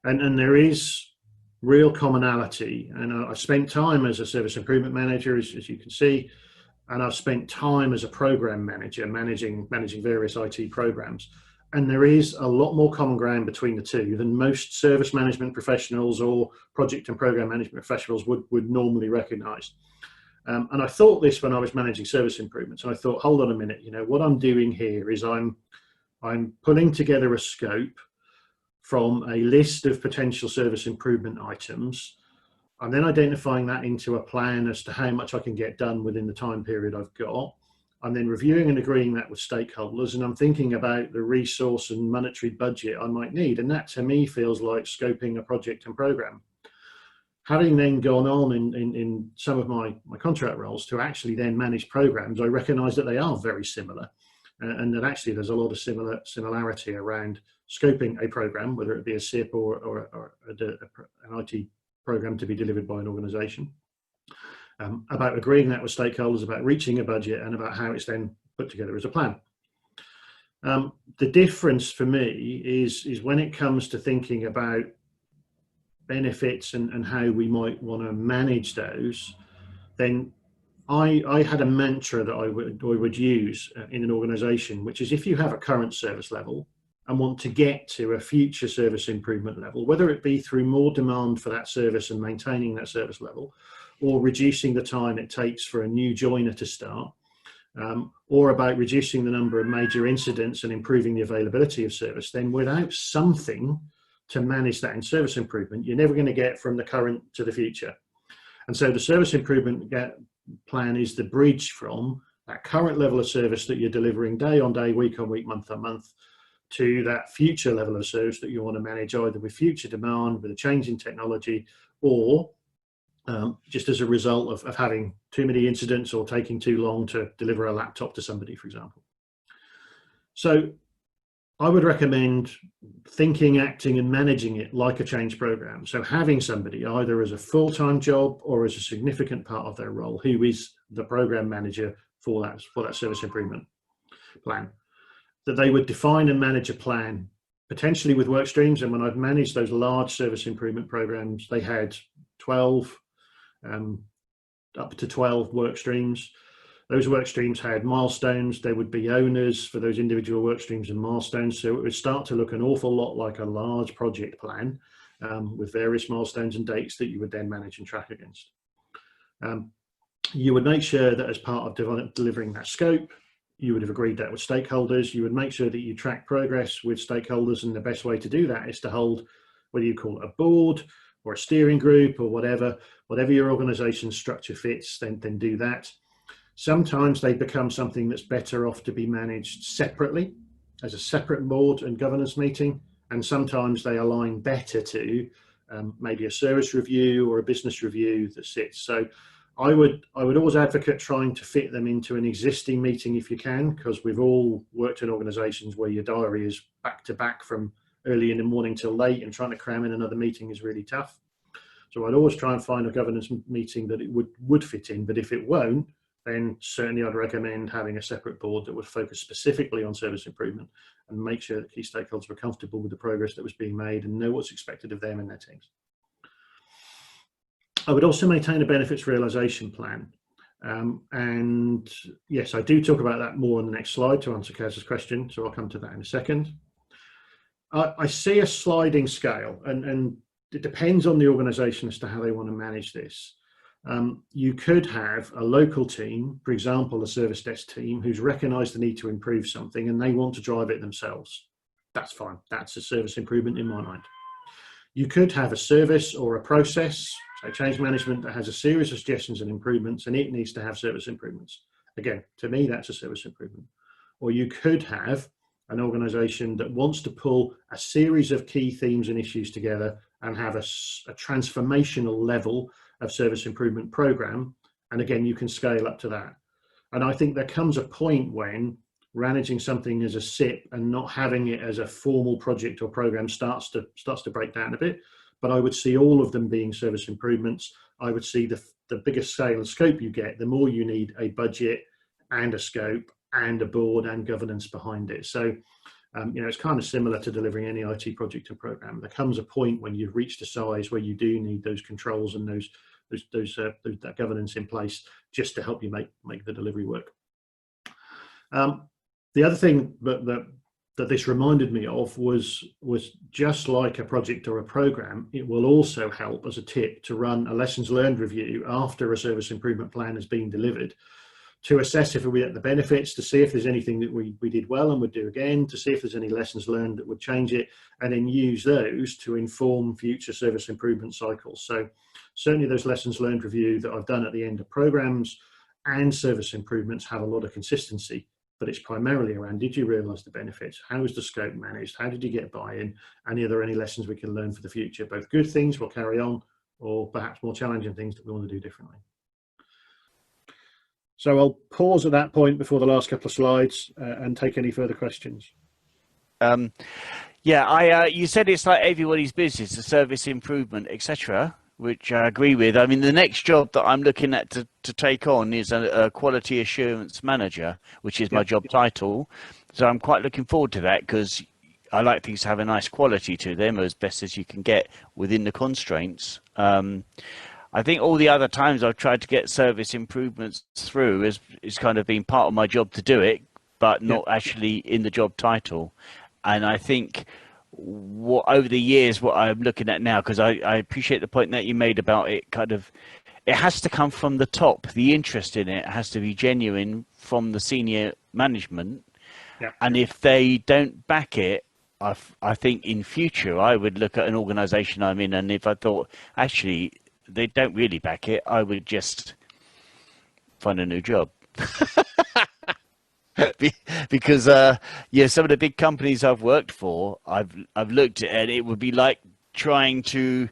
and there is real commonality. And I've spent time as a service improvement manager, as you can see, and I've spent time as a program manager managing various IT programs. And there is a lot more common ground between the two than most service management professionals or project and program management professionals would normally recognise. And I thought this when I was managing service improvements, and I thought, hold on a minute, what I'm doing here is I'm pulling together a scope from a list of potential service improvement items. I'm then identifying that into a plan as to how much I can get done within the time period I've got. I'm then reviewing and agreeing that with stakeholders, and I'm thinking about the resource and monetary budget I might need. And that to me feels like scoping a project and program. Having then gone on in some of my contract roles to actually then manage programs, I recognise that they are very similar, and that actually there's a lot of similarity around scoping a program, whether it be a SIP or an IT program to be delivered by an organisation, about agreeing that with stakeholders, about reaching a budget, and about how it's then put together as a plan. The difference for me is when it comes to thinking about benefits and how we might want to manage those, then I had a mantra that I would use in an organisation, which is if you have a current service level and want to get to a future service improvement level, whether it be through more demand for that service and maintaining that service level, or reducing the time it takes for a new joiner to start, or about reducing the number of major incidents and improving the availability of service, then without something to manage that in service improvement, you're never going to get from the current to the future. And so the service improvement plan is the bridge from that current level of service that you're delivering day on day, week on week, month on month, to that future level of service that you want to manage either with future demand, with a change in technology, or just as a result of having too many incidents or taking too long to deliver a laptop to somebody, for example. So I would recommend thinking, acting and managing it like a change program. So having somebody either as a full-time job or as a significant part of their role who is the program manager for that service improvement plan, that they would define and manage a plan, potentially with work streams. And when I've managed those large service improvement programs, they had 12, up to 12 work streams. Those work streams had milestones. There would be owners for those individual work streams and milestones. So it would start to look an awful lot like a large project plan with various milestones and dates that you would then manage and track against. You would make sure that as part of delivering that scope, you would have agreed that with stakeholders. You would make sure that you track progress with stakeholders, and the best way to do that is to hold, whether you call it a board or a steering group or whatever your organization's structure fits, then do that. Sometimes they become something that's better off to be managed separately as a separate board and governance meeting, and sometimes they align better to maybe a service review or a business review that sits. So I would always advocate trying to fit them into an existing meeting if you can, because we've all worked in organizations where your diary is back to back from early in the morning till late, and trying to cram in another meeting is really tough. So I'd always try and find a governance meeting that it would fit in, but if it won't, then certainly I'd recommend having a separate board that would focus specifically on service improvement and make sure that key stakeholders were comfortable with the progress that was being made and know what's expected of them and their teams. I would also maintain a benefits realization plan. And yes, I do talk about that more on the next slide to answer Kaz's question, so I'll come to that in a second. I see a sliding scale, and it depends on the organization as to how they want to manage this. You could have a local team, for example, a service desk team, who's recognized the need to improve something and they want to drive it themselves. That's fine. That's a service improvement in my mind. You could have a service or a process, say change management, that has a series of suggestions and improvements, and it needs to have service improvements. Again, to me, that's a service improvement. Or you could have an organization that wants to pull a series of key themes and issues together and have a transformational level of service improvement program. And again, you can scale up to that. And I think there comes a point when managing something as a SIP and not having it as a formal project or program starts to break down a bit. But I would see all of them being service improvements. I would see the bigger scale and scope you get, the more you need a budget and a scope and a board and governance behind it. So, it's kind of similar to delivering any IT project and program. There comes a point when you've reached a size where you do need those controls and that governance in place just to help you make the delivery work. The other thing that this reminded me of was just like a project or a program, it will also help as a tip to run a lessons learned review after a service improvement plan has been delivered, to assess if we get the benefits, to see if there's anything that we did well and would do again, to see if there's any lessons learned that would change it, and then use those to inform future service improvement cycles. So certainly those lessons learned review that I've done at the end of programs and service improvements have a lot of consistency, but it's primarily around, did you realize the benefits? How was the scope managed? How did you get buy-in? And are there any lessons we can learn for the future? Both good things we'll carry on, or perhaps more challenging things that we want to do differently. So I'll pause at that point before the last couple of slides and take any further questions. You said it's like everybody's business, the service improvement, etc., which I agree with. I mean, the next job that I'm looking at to take on is a quality assurance manager, which is my job title. So I'm quite looking forward to that, because I like things to have a nice quality to them as best as you can get within the constraints. I think all the other times I've tried to get service improvements through is kind of been part of my job to do it, but not actually in the job title. And I think over the years, what I'm looking at now, because I appreciate the point that you made about it kind of it has to come from the top. The interest in it has to be genuine from the senior management. Yeah. And if they don't back it, I think in future I would look at an organisation I'm in, and if I thought actually they don't really back it, I would just find a new job. Because yeah, some of the big companies I've worked for, I've looked at it, it would be like trying to,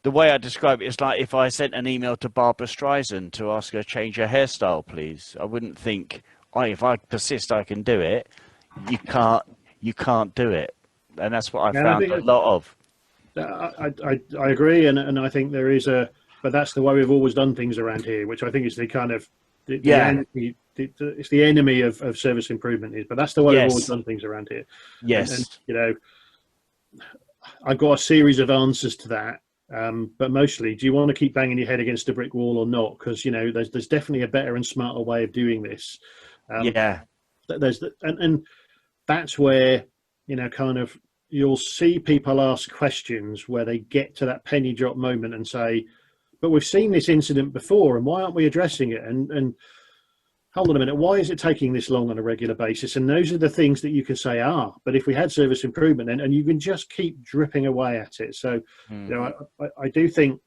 the way I describe it is like if I sent an email to Barbara Streisand to ask her to change her hairstyle, please. I wouldn't think, if I persist, I can do it. You can't do it. And that's what I found a lot of. I agree, and I think there is but that's the way we've always done things around here, which I think is the kind of it's the enemy of service improvement is, but that's the way we've always done things around here. Yes. And, you know, I've got a series of answers to that, but mostly, do you want to keep banging your head against a brick wall or not? Because, you know, there's definitely a better and smarter way of doing this. And that's where, you know, kind of you'll see people ask questions where they get to that penny drop moment and say, but we've seen this incident before, and why aren't we addressing it? And hold on a minute, why is it taking this long on a regular basis? And those are the things that you can say, but if we had service improvement, and you can just keep dripping away at it. So, you know, I do think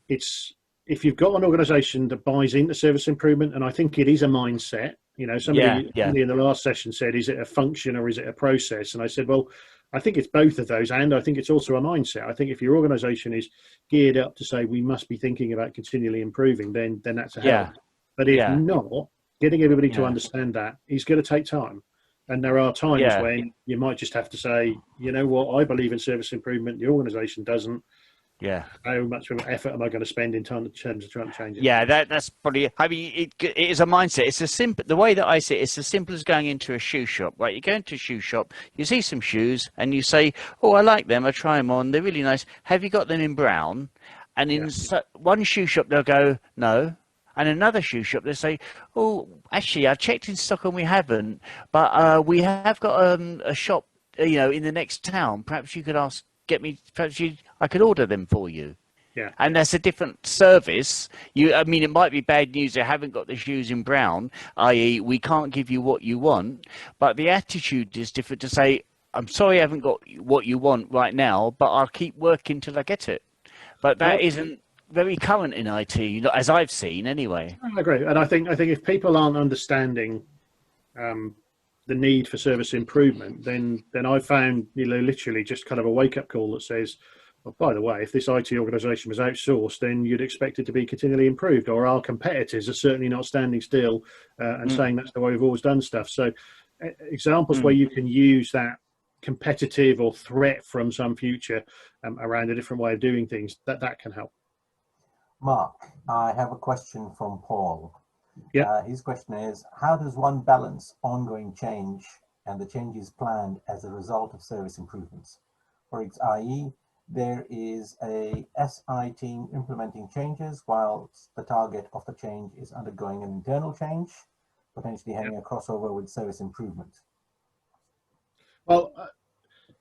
it's, if you've got an organisation that buys into service improvement, and I think it is a mindset, you know, somebody in the last session said, is it a function or is it a process? And I said, well, I think it's both of those, and I think it's also a mindset. I think if your organisation is geared up to say we must be thinking about continually improving, then that's a help. But if not, getting everybody to understand that is going to take time. And there are times when you might just have to say, you know what, I believe in service improvement, the organisation doesn't. Yeah. How much effort am I going to spend in terms of trying to change it? Yeah, that's probably, I mean, it is a mindset. It's a simple, the way that I see it, it's as simple as going into a shoe shop, right? You go into a shoe shop, you see some shoes and you say, oh, I like them. I try them on. They're really nice. Have you got them in brown? And in one shoe shop, they'll go, no. And another shoe shop, they'll say, oh, actually, I checked in stock and we haven't, but we have got a shop, you know, in the next town. Perhaps you could I could order them for you. Yeah. And that's a different service. I mean, it might be bad news they haven't got the shoes in brown, i.e. we can't give you what you want, but the attitude is different to say, I'm sorry I haven't got what you want right now, but I'll keep working till I get it. But that isn't very current in IT, as I've seen anyway. I agree. And I think if people aren't understanding the need for service improvement, then I've found, you know, literally just kind of a wake-up call that says, well, by the way, if this IT organisation was outsourced, then you'd expect it to be continually improved, or our competitors are certainly not standing still and saying that's the way we've always done stuff. So examples where you can use that competitive or threat from some future around a different way of doing things, that can help. Mark, I have a question from Paul. Yeah. His question is, how does one balance ongoing change and the changes planned as a result of service improvements? i.e., there is a SI team implementing changes whilst the target of the change is undergoing an internal change, potentially having a crossover with service improvement. Well,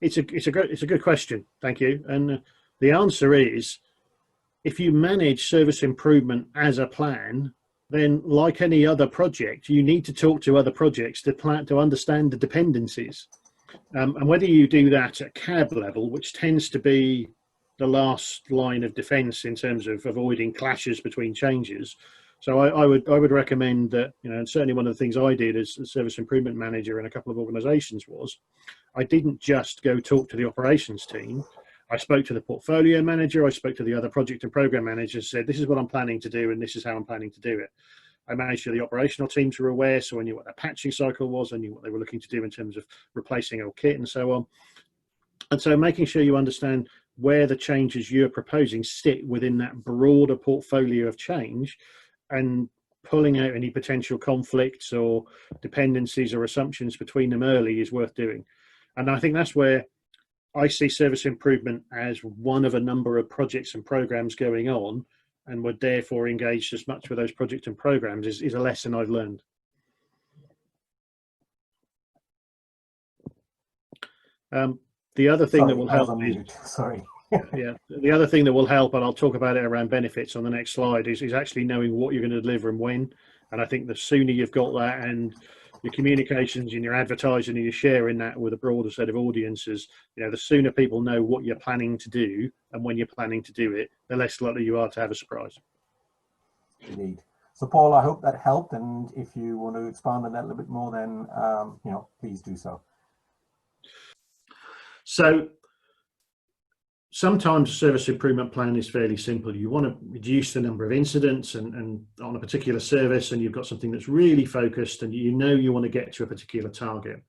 it's a good question. Thank you. And the answer is, if you manage service improvement as a plan, then like any other project, you need to talk to other projects to understand the dependencies. And whether you do that at CAB level, which tends to be the last line of defense in terms of avoiding clashes between changes. So I would recommend that, you know, and certainly one of the things I did as a service improvement manager in a couple of organizations was I didn't just go talk to the operations team. I spoke to the portfolio manager, I spoke to the other project and program managers, said, this is what I'm planning to do and this is how I'm planning to do it. I made sure the operational teams were aware, so I knew what their patching cycle was, I knew what they were looking to do in terms of replacing old kit and so on. And so making sure you understand where the changes you're proposing sit within that broader portfolio of change, and pulling out any potential conflicts or dependencies or assumptions between them early is worth doing. And I think that's where I see service improvement as one of a number of projects and programs going on, and would therefore engage as much with those projects and programs is a lesson I've learned. The other thing that will help me. Sorry. Yeah. The other thing that will help, and I'll talk about it around benefits on the next slide, is actually knowing what you're going to deliver and when. And I think the sooner you've got that, and your communications and your advertising and your sharing that with a broader set of audiences, the sooner people know what you're planning to do and when you're planning to do it, the less likely you are to have a surprise. Indeed. So Paul, I hope that helped, and if you want to expand on that a little bit more, then please do so. So sometimes a service improvement plan is fairly simple. You want to reduce the number of incidents and on a particular service, and you've got something that's really focused, and you want to get to a particular target.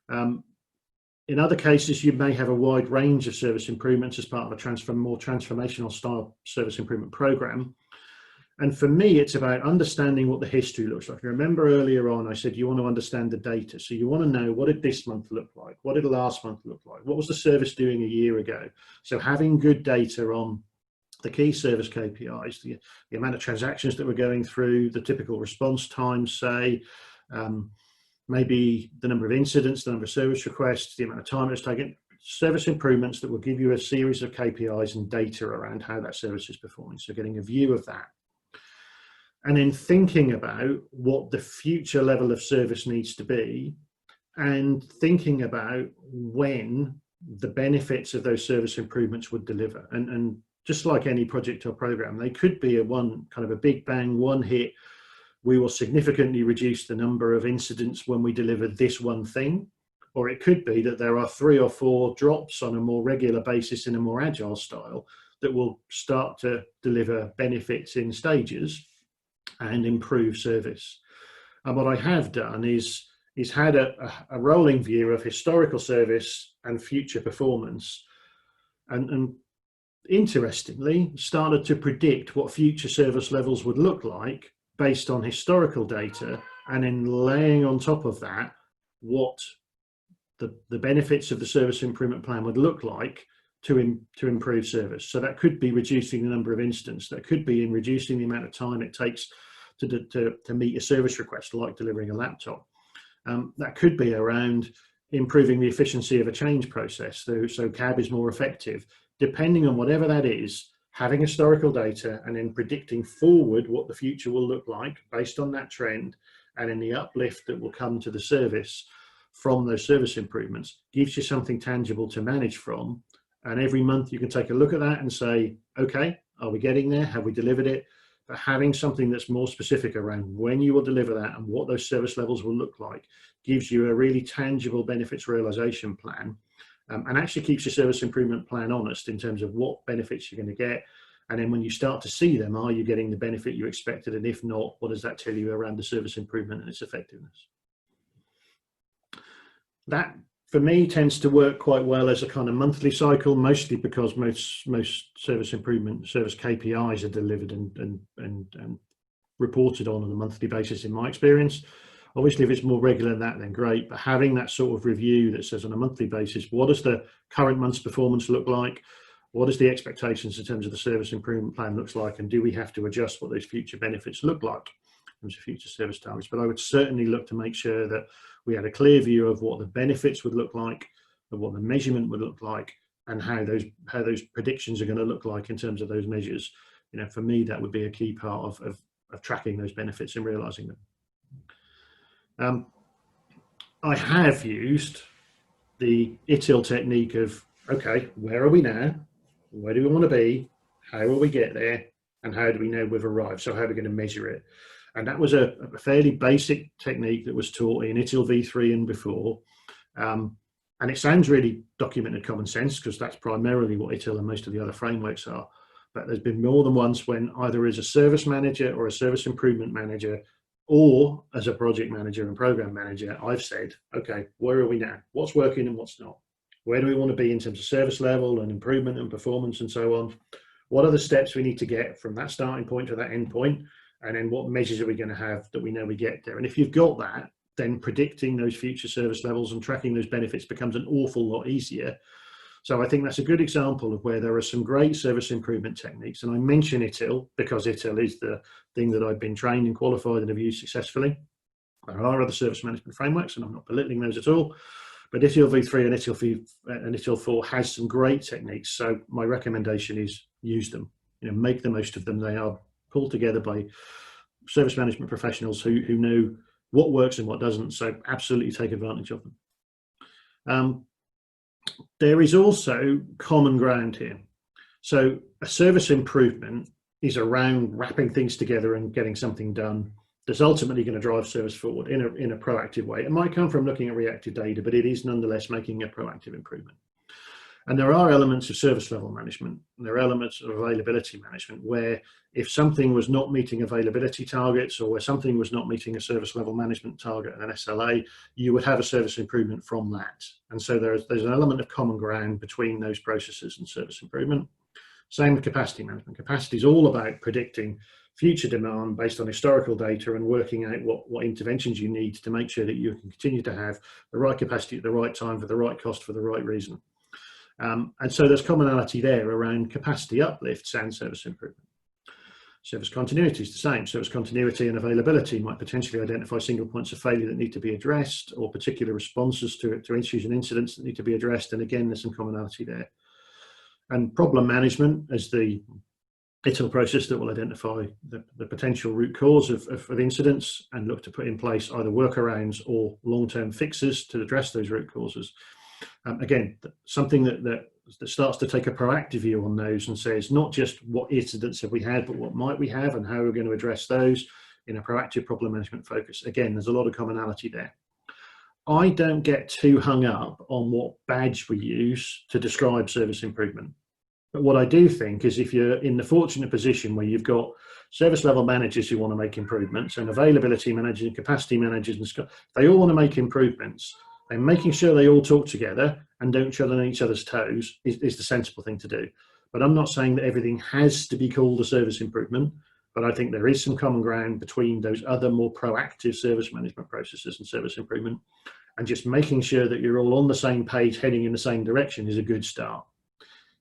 In other cases, you may have a wide range of service improvements as part of a more transformational style service improvement program. And for me, it's about understanding what the history looks like. Remember earlier on, I said you want to understand the data. So you want to know, what did this month look like? What did last month look like? What was the service doing a year ago? So having good data on the key service KPIs, the amount of transactions that we're going through, the typical response times, say, maybe the number of incidents, the number of service requests, the amount of time it's taken, service improvements that will give you a series of KPIs and data around how that service is performing. So getting a view of that. And then thinking about what the future level of service needs to be, and thinking about when the benefits of those service improvements would deliver. And just like any project or program, they could be a big bang, one hit. We will significantly reduce the number of incidents when we deliver this one thing. Or it could be that there are 3 or 4 drops on a more regular basis in a more agile style that will start to deliver benefits in stages and improve service. And what I have done is had a rolling view of historical service and future performance, and interestingly started to predict what future service levels would look like based on historical data, and then laying on top of that what the benefits of the service improvement plan would look like to improve service. So that could be reducing the number of incidents, that could be in reducing the amount of time it takes to meet a service request, like delivering a laptop. That could be around improving the efficiency of a change process, so CAB is more effective. Depending on whatever that is, having historical data and then predicting forward what the future will look like based on that trend, and in the uplift that will come to the service from those service improvements, gives you something tangible to manage from. And every month you can take a look at that and say, okay, are we getting there? Have we delivered it? But having something that's more specific around when you will deliver that and what those service levels will look like gives you a really tangible benefits realization plan, and actually keeps your service improvement plan honest in terms of what benefits you're going to get. And then when you start to see them, are you getting the benefit you expected? And if not, what does that tell you around the service improvement and its effectiveness? That, for me, tends to work quite well as a kind of monthly cycle, mostly because most service improvement, service KPIs are delivered and reported on a monthly basis in my experience. Obviously, if it's more regular than that, then great. But having that sort of review that says on a monthly basis, what does the current month's performance look like? What is the expectations in terms of the service improvement plan looks like? And do we have to adjust what those future benefits look like in terms of future service targets? But I would certainly look to make sure that we had a clear view of what the benefits would look like, of what the measurement would look like, and how those predictions are going to look like in terms of those measures. For me, that would be a key part of tracking those benefits and realizing them. I have used the ITIL technique of, okay, where are we now? Where do we want to be? How will we get there? And how do we know we've arrived? So how are we going to measure it? And that was a fairly basic technique that was taught in ITIL V3 and before. And it sounds really documented common sense, because that's primarily what ITIL and most of the other frameworks are. But there's been more than once when, either as a service manager or a service improvement manager, or as a project manager and program manager, I've said, okay, where are we now? What's working and what's not? Where do we want to be in terms of service level and improvement and performance and so on? What are the steps we need to get from that starting point to that end point? And then what measures are we going to have that we know we get there? And if you've got that, then predicting those future service levels and tracking those benefits becomes an awful lot easier. So I think that's a good example of where there are some great service improvement techniques. And I mention ITIL because ITIL is the thing that I've been trained and qualified and have used successfully. There are other service management frameworks, and I'm not belittling those at all. But ITIL v3 and ITIL 4 has some great techniques. So my recommendation is use them. Make the most of them. They are pulled together by service management professionals who know what works and what doesn't. So absolutely take advantage of them. There is also common ground here. So a service improvement is around wrapping things together and getting something done that's ultimately going to drive service forward in a proactive way. It might come from looking at reactive data, but it is nonetheless making a proactive improvement. And there are elements of service level management, and there are elements of availability management where if something was not meeting availability targets, or where something was not meeting a service level management target and an SLA, you would have a service improvement from that. And so there's an element of common ground between those processes and service improvement. Same with capacity management. Capacity is all about predicting future demand based on historical data and working out what interventions you need to make sure that you can continue to have the right capacity at the right time for the right cost for the right reason. And so there's commonality there around capacity uplifts and service improvement. Service continuity is the same. Service continuity and availability might potentially identify single points of failure that need to be addressed, or particular responses to issues and incidents that need to be addressed. And again, there's some commonality there. And problem management as the ITIL process that will identify the potential root cause of incidents and look to put in place either workarounds or long-term fixes to address those root causes. Again, something that starts to take a proactive view on those and says not just what incidents have we had, but what might we have and how we're going to address those in a proactive problem management focus. Again, there's a lot of commonality there. I don't get too hung up on what badge we use to describe service improvement. But what I do think is if you're in the fortunate position where you've got service level managers who want to make improvements and availability managers and capacity managers, and they all want to make improvements, and making sure they all talk together and don't tread on each other's toes is the sensible thing to do. But I'm not saying that everything has to be called a service improvement, but I think there is some common ground between those other more proactive service management processes and service improvement, and just making sure that you're all on the same page heading in the same direction is a good start.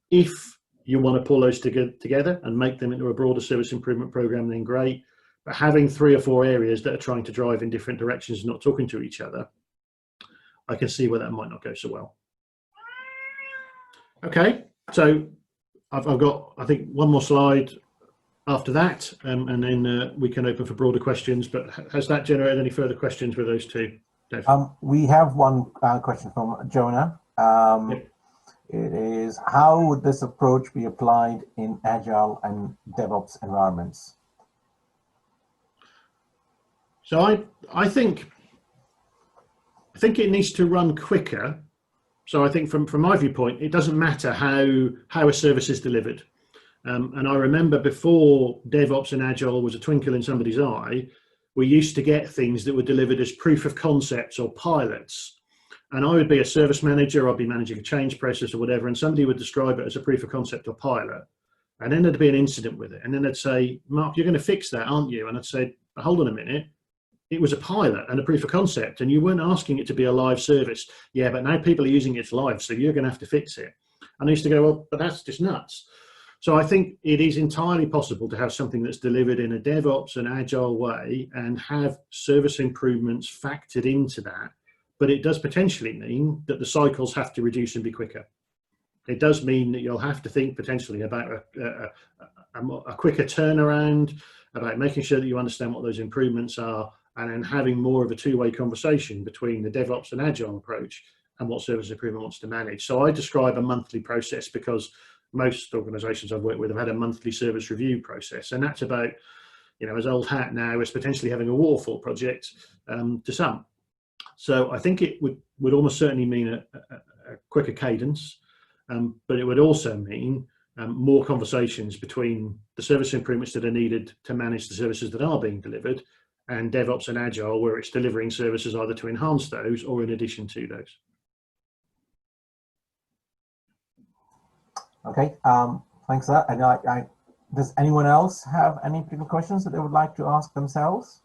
If you want to pull those together and make them into a broader service improvement program, then great. But having 3 or 4 areas that are trying to drive in different directions and not talking to each other, I can see where that might not go so well. Okay, so I've got, I think, one more slide after that, and then we can open for broader questions. But has that generated any further questions with those two, Dave? We have one question from Jonah. Yep. It is, how would this approach be applied in Agile and Devops environments? So I think it needs to run quicker. So I think from my viewpoint, it doesn't matter how a service is delivered. And I remember before DevOps and Agile was a twinkle in somebody's eye, we used to get things that were delivered as proof of concepts or pilots. And I would be a service manager, I'd be managing a change process or whatever, and somebody would describe it as a proof of concept or pilot. And then there'd be an incident with it. And then they'd say, Mark, you're going to fix that, aren't you? And I'd say, hold on a minute. It was a pilot and a proof of concept, and you weren't asking it to be a live service. Yeah, but now people are using it live, so you're going to have to fix it. And I used to go, well, but that's just nuts. So I think it is entirely possible to have something that's delivered in a DevOps and Agile way and have service improvements factored into that. But it does potentially mean that the cycles have to reduce and be quicker. It does mean that you'll have to think potentially about a quicker turnaround, about making sure that you understand what those improvements are, and then having more of a two-way conversation between the DevOps and Agile approach and what service improvement wants to manage. So I describe a monthly process because most organizations I've worked with have had a monthly service review process. And that's about, as old hat now as potentially having a waterfall project to some. So I think it would almost certainly mean a quicker cadence, but it would also mean more conversations between the service improvements that are needed to manage the services that are being delivered and DevOps and Agile, where it's delivering services either to enhance those or in addition to those. Okay, thanks for that. And does anyone else have any particular questions that they would like to ask themselves?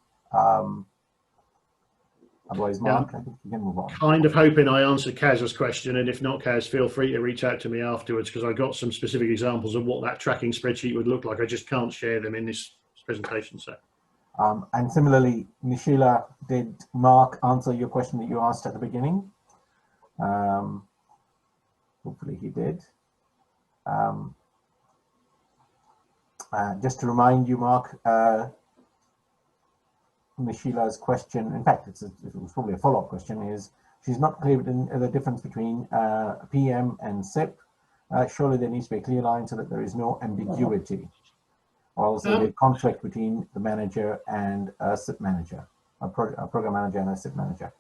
Otherwise, Mark, I think you can move on. Kind of hoping I answered Kaz's question, and if not, Kaz, feel free to reach out to me afterwards because I got some specific examples of what that tracking spreadsheet would look like. I just can't share them in this presentation. So. And similarly, Nishila, did Mark answer your question that you asked at the beginning? Hopefully he did. Just to remind you, Mark, Mishela's question, in fact, it was probably a follow-up question, is she's not clear in the difference between PM and SIP. Surely there needs to be a clear line so that there is no ambiguity, or else there'll be a conflict between the manager and a SIP manager, a program manager and a SIP manager.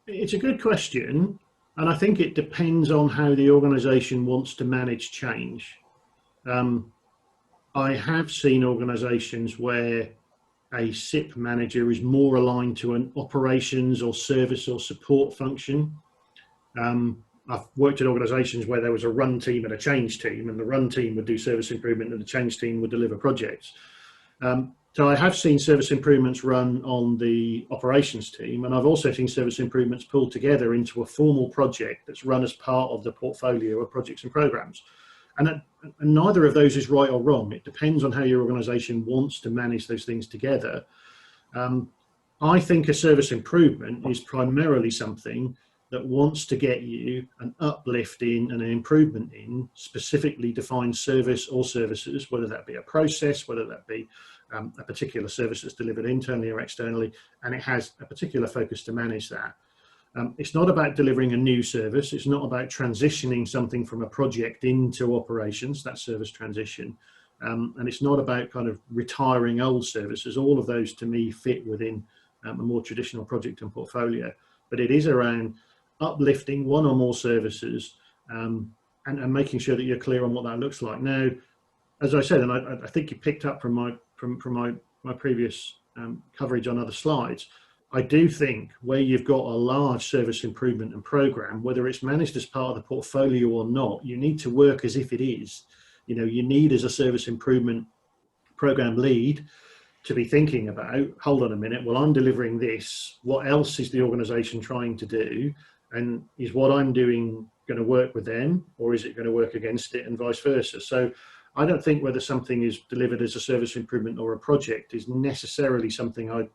It's a good question, and I think it depends on how the organisation wants to manage change. I have seen organisations where a SIP manager is more aligned to an operations or service or support function. I've worked at organisations where there was a run team and a change team, and the run team would do service improvement and the change team would deliver projects. So I have seen service improvements run on the operations team, and I've also seen service improvements pulled together into a formal project that's run as part of the portfolio of projects and programs. And neither of those is right or wrong. It depends on how your organisation wants to manage those things together. I think a service improvement is primarily something that wants to get you an uplift in and an improvement in specifically defined service or services, whether that be a process, whether that be a particular service that's delivered internally or externally, and it has a particular focus to manage that. It's not about delivering a new service. It's not about transitioning something from a project into operations, that service transition. And it's not about kind of retiring old services. All of those to me fit within a more traditional project and portfolio. But it is around uplifting one or more services and making sure that you're clear on what that looks like. Now, as I said, and I think you picked up from my previous coverage on other slides, I do think where you've got a large service improvement and program, whether it's managed as part of the portfolio or not, you need to work as if it is. You know, you need as a service improvement program lead to be thinking about, hold on a minute, well, I'm delivering this. What else is the organization trying to do? And is what I'm doing going to work with them, or is it going to work against it, and vice versa? So I don't think whether something is delivered as a service improvement or a project is necessarily something I'd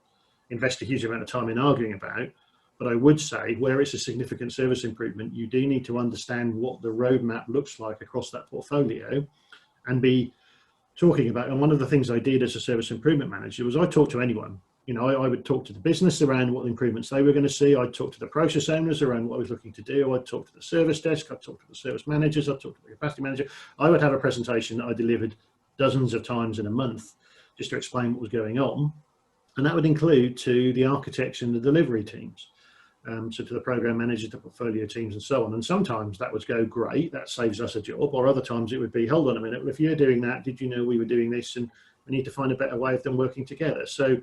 invest a huge amount of time in arguing about, but I would say where it's a significant service improvement, you do need to understand what the roadmap looks like across that portfolio and be talking about. And one of the things I did as a service improvement manager was I talked to anyone. You know, I would talk to the business around what improvements they were going to see. I'd talk to the process owners around what I was looking to do. I'd talk to the service desk. I'd talk to the service managers. I'd talk to the capacity manager. I would have a presentation that I delivered dozens of times in a month just to explain what was going on. And that would include to the architects and the delivery teams, so to the program managers, the portfolio teams, and so on. And sometimes that would go, great, that saves us a job. Or other times it would be, hold on a minute, well, if you're doing that, did you know we were doing this? And we need to find a better way of them working together. So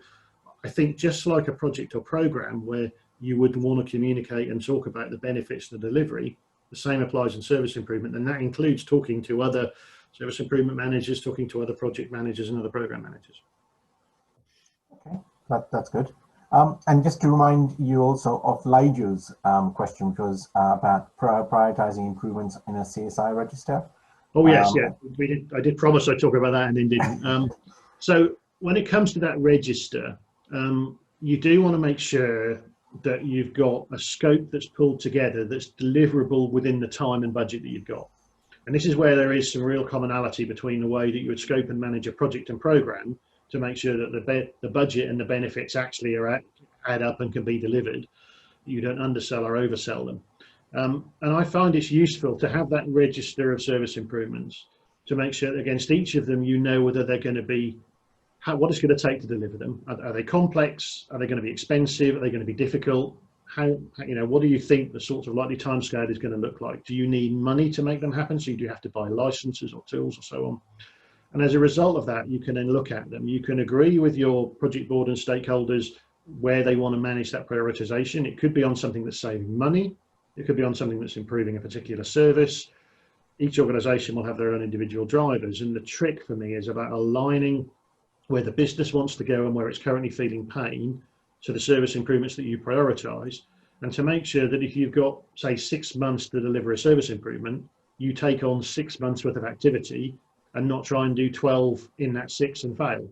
I think just like a project or program where you would want to communicate and talk about the benefits of the delivery, the same applies in service improvement. And that includes talking to other service improvement managers, talking to other project managers and other program managers. Okay, that's good. And just to remind you also of Liju's question, which was about prioritizing improvements in a CSI register. Oh yes, yeah, I did promise I'd talk about that and then didn't. So when it comes to that register, you do want to make sure that you've got a scope that's pulled together that's deliverable within the time and budget that you've got. And this is where there is some real commonality between the way that you would scope and manage a project and program to make sure that the budget and the benefits actually add up and can be delivered. You don't undersell or oversell them. And I find it's useful to have that register of service improvements to make sure that against each of them, you know whether they're going to be, what it's going to take to deliver them. Are they complex? Are they going to be expensive? Are they going to be difficult? What do you think the sort of likely timescale is going to look like? Do you need money to make them happen? So you do have to buy licenses or tools or so on. And as a result of that, you can then look at them. You can agree with your project board and stakeholders where they want to manage that prioritization. It could be on something that's saving money. It could be on something that's improving a particular service. Each organization will have their own individual drivers. And the trick for me is about aligning where the business wants to go and where it's currently feeling pain to the service improvements that you prioritize. And to make sure that if you've got, say, 6 months to deliver a service improvement, you take on 6 months worth of activity and not try and do 12 in that 6 and fail.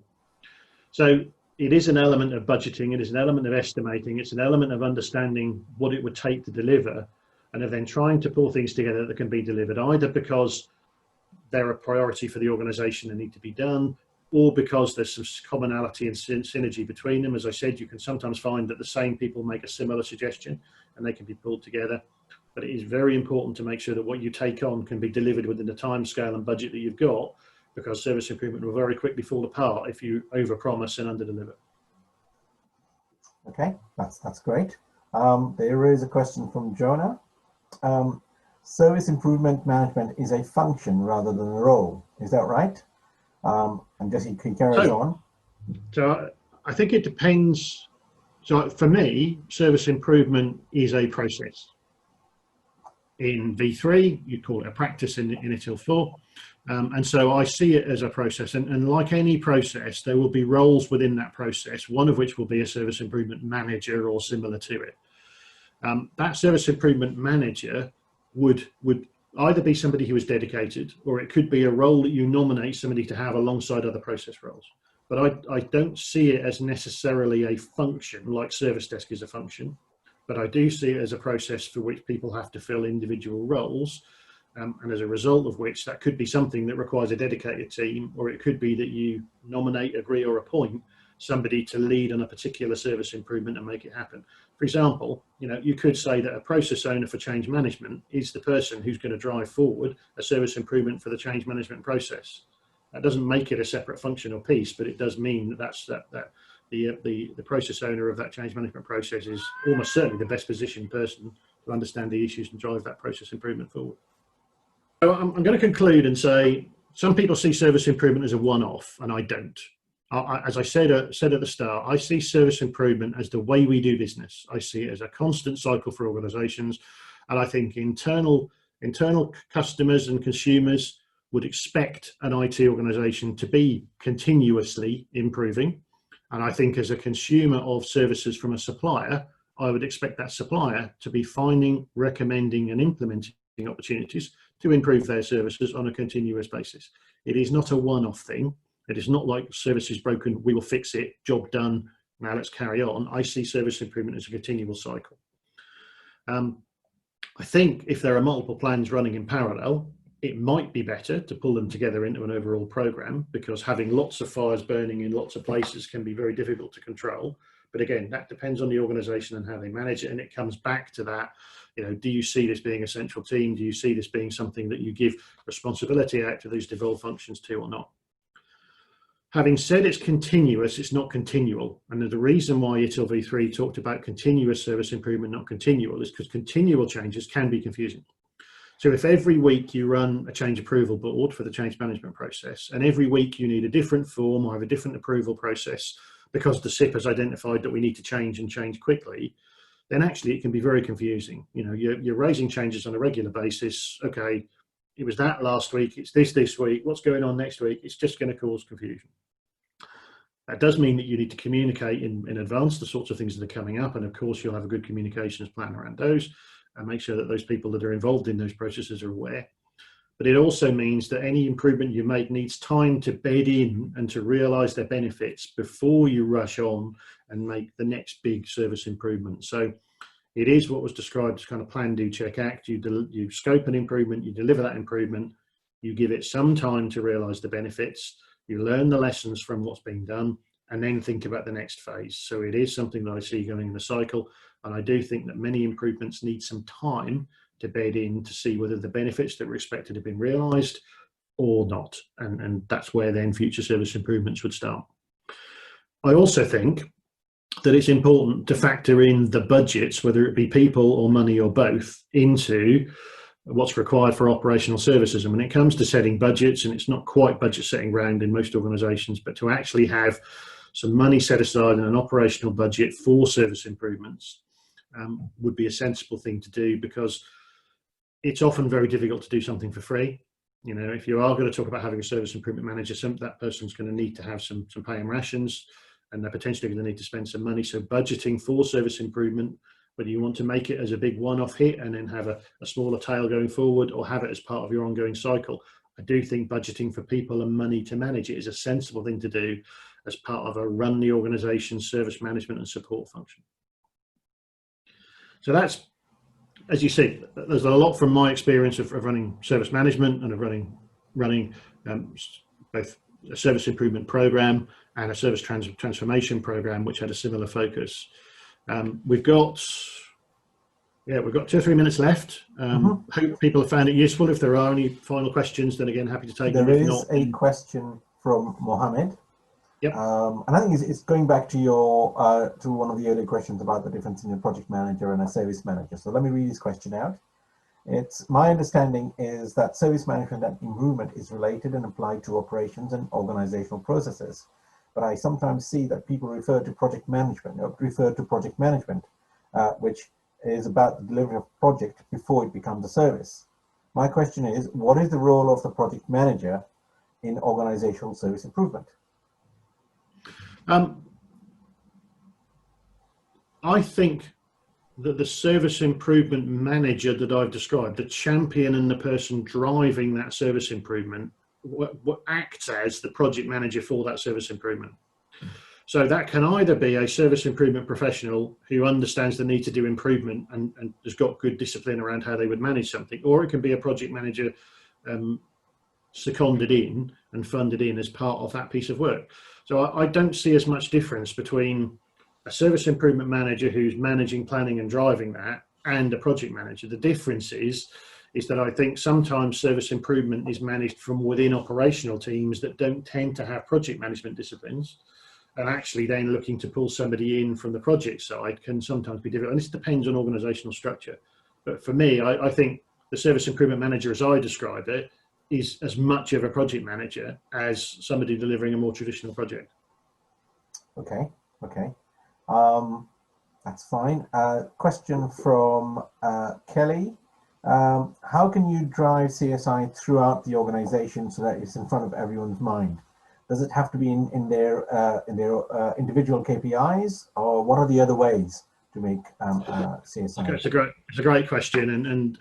So it is an element of budgeting, it is an element of estimating, it's an element of understanding what it would take to deliver, and of then trying to pull things together that can be delivered either because they're a priority for the organisation and need to be done, or because there's some commonality and synergy between them. As I said, you can sometimes find that the same people make a similar suggestion and they can be pulled together. But it is very important to make sure that what you take on can be delivered within the time scale and budget that you've got, because service improvement will very quickly fall apart if you overpromise and underdeliver. Okay, that's great. There is a question from Jonah. Service improvement management is a function rather than a role. Is that right? And just he carries on. So I think it depends. So for me, service improvement is a process. In V3, you'd call it a practice in ITIL 4. And so I see it as a process. And like any process, there will be roles within that process, one of which will be a service improvement manager or similar to it. That service improvement manager would either be somebody who is dedicated, or it could be a role that you nominate somebody to have alongside other process roles. But I don't see it as necessarily a function like service desk is a function, but I do see it as a process for which people have to fill individual roles. And as a result of which, that could be something that requires a dedicated team, or it could be that you nominate, agree, or appoint somebody to lead on a particular service improvement and make it happen. For example, you could say that a process owner for change management is the person who's going to drive forward a service improvement for the change management process. That doesn't make it a separate functional piece, but it does mean that the process owner of that change management process is almost certainly the best positioned person to understand the issues and drive that process improvement forward. So I'm going to conclude and say some people see service improvement as a one-off, and I don't. As I said at the start, I see service improvement as the way we do business. I see it as a constant cycle for organisations, and I think internal customers and consumers would expect an IT organisation to be continuously improving. And I think as a consumer of services from a supplier, I would expect that supplier to be finding, recommending and implementing opportunities to improve their services on a continuous basis. It is not a one-off thing. It is not like service is broken, we will fix it, job done, now let's carry on. I see service improvement as a continual cycle. I think if there are multiple plans running in parallel, it might be better to pull them together into an overall program, because having lots of fires burning in lots of places can be very difficult to control. But again, that depends on the organisation and how they manage it. And it comes back to that, do you see this being a central team? Do you see this being something that you give responsibility out to those devolved functions to or not? Having said it's continuous, it's not continual. And the reason why ITIL v3 talked about continuous service improvement, not continual, is because continual changes can be confusing. So if every week you run a change approval board for the change management process, and every week you need a different form or have a different approval process because the SIP has identified that we need to change and change quickly, then actually it can be very confusing. You're raising changes on a regular basis. Okay, it was that last week, it's this week, what's going on next week? It's just going to cause confusion. That does mean that you need to communicate in advance the sorts of things that are coming up, and of course you'll have a good communications plan around those and make sure that those people that are involved in those processes are aware. But it also means that any improvement you make needs time to bed in and to realise their benefits before you rush on and make the next big service improvement. So it is what was described as kind of plan, do, check, act. You scope an improvement, you deliver that improvement, you give it some time to realise the benefits, you learn the lessons from what's being done, and then think about the next phase. So it is something that I see going in a cycle, and I do think that many improvements need some time to bed in to see whether the benefits that were expected have been realised or not, and that's where then future service improvements would start. I also think that it's important to factor in the budgets, whether it be people or money or both, into what's required for operational services. And when it comes to setting budgets, and it's not quite budget setting round in most organisations, but to actually have some money set aside in an operational budget for service improvements would be a sensible thing to do, because it's often very difficult to do something for free. If you are going to talk about having a service improvement manager, that person's going to need to have some pay and rations, and they're potentially going to need to spend some money. So budgeting for service improvement, whether you want to make it as a big one-off hit and then have a smaller tail going forward, or have it as part of your ongoing cycle, I do think budgeting for people and money to manage it is a sensible thing to do. as part of a run the organization service management and support function. So that's, as you said, there's a lot from my experience of running service management and of running both a service improvement program and a service transformation program, which had a similar focus. We've got 2 or 3 minutes left. Hope people have found it useful. If there are any final questions, then again, happy to take them. There If is not, a question from Mohammed. Yep. And I think it's going back to your to one of the earlier questions about the difference in a project manager and a service manager. So let me read this question out. It's my understanding is that service management and improvement is related and applied to operations and organizational processes. But I sometimes see that people refer to project management, which is about the delivery of project before it becomes a service. My question is, what is the role of the project manager in organizational service improvement? I think that the service improvement manager that I've described, the champion and the person driving that service improvement, what acts as the project manager for that service improvement. So that can either be a service improvement professional who understands the need to do improvement and has got good discipline around how they would manage something, or it can be a project manager seconded in and funded in as part of that piece of work. So I don't see as much difference between a service improvement manager who's managing, planning and driving that and a project manager. The difference is that I think sometimes service improvement is managed from within operational teams that don't tend to have project management disciplines, and actually then looking to pull somebody in from the project side can sometimes be difficult. And this depends on organizational structure. But for me, I think the service improvement manager, as I describe it, is as much of a project manager as somebody delivering a more traditional project. Okay. That's fine. Question from Kelly. How can you drive CSI throughout the organization so that it's in front of everyone's mind? Does it have to be in their individual KPIs, or what are the other ways to make CSI? Okay, it's a great question, and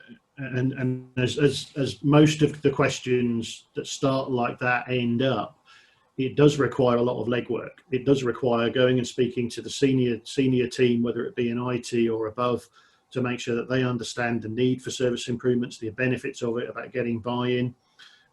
as most of the questions that start like that end up, it does require a lot of legwork. It does require going and speaking to the senior team, whether it be in IT or above, to make sure that they understand the need for service improvements, the benefits of it, about getting buy-in,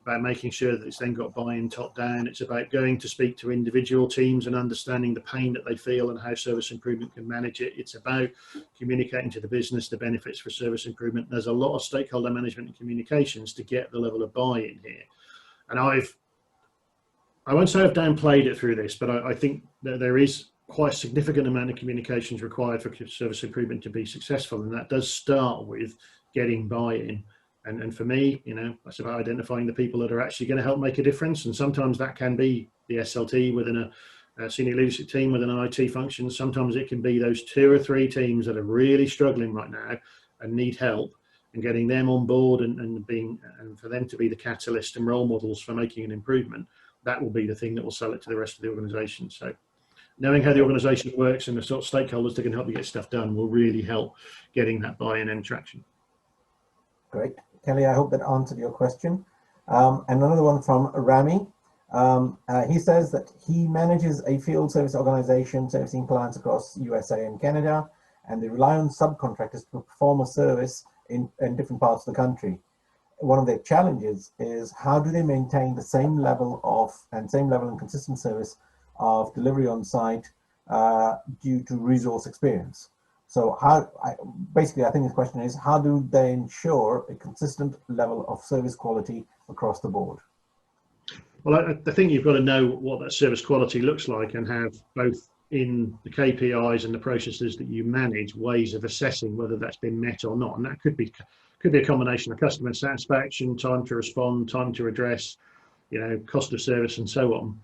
about making sure that it's then got buy-in top down. It's about going to speak to individual teams and understanding the pain that they feel and how service improvement can manage it. It's about communicating to the business the benefits for service improvement. There's a lot of stakeholder management and communications to get the level of buy-in here. And I won't say I've downplayed it through this, but I think that there is quite a significant amount of communications required for service improvement to be successful. And that does start with getting buy-in. And for me, that's about identifying the people that are actually going to help make a difference. And sometimes that can be the SLT within a senior leadership team within an IT function. Sometimes it can be those 2 or 3 teams that are really struggling right now and need help, and getting them on board and for them to be the catalyst and role models for making an improvement. That will be the thing that will sell it to the rest of the organization. So knowing how the organization works and the sort of stakeholders that can help you get stuff done will really help getting that buy-in and traction. Great. Kelly, I hope that answered your question. And another one from Rami. He says that he manages a field service organization servicing clients across USA and Canada, and they rely on subcontractors to perform a service in different parts of the country. One of their challenges is how do they maintain the same level and consistent service of delivery on site due to resource experience. So I think the question is, how do they ensure a consistent level of service quality across the board? Well, I think you've got to know what that service quality looks like and have both in the KPIs and the processes that you manage ways of assessing whether that's been met or not. And that could be a combination of customer satisfaction, time to respond, time to address, cost of service and so on.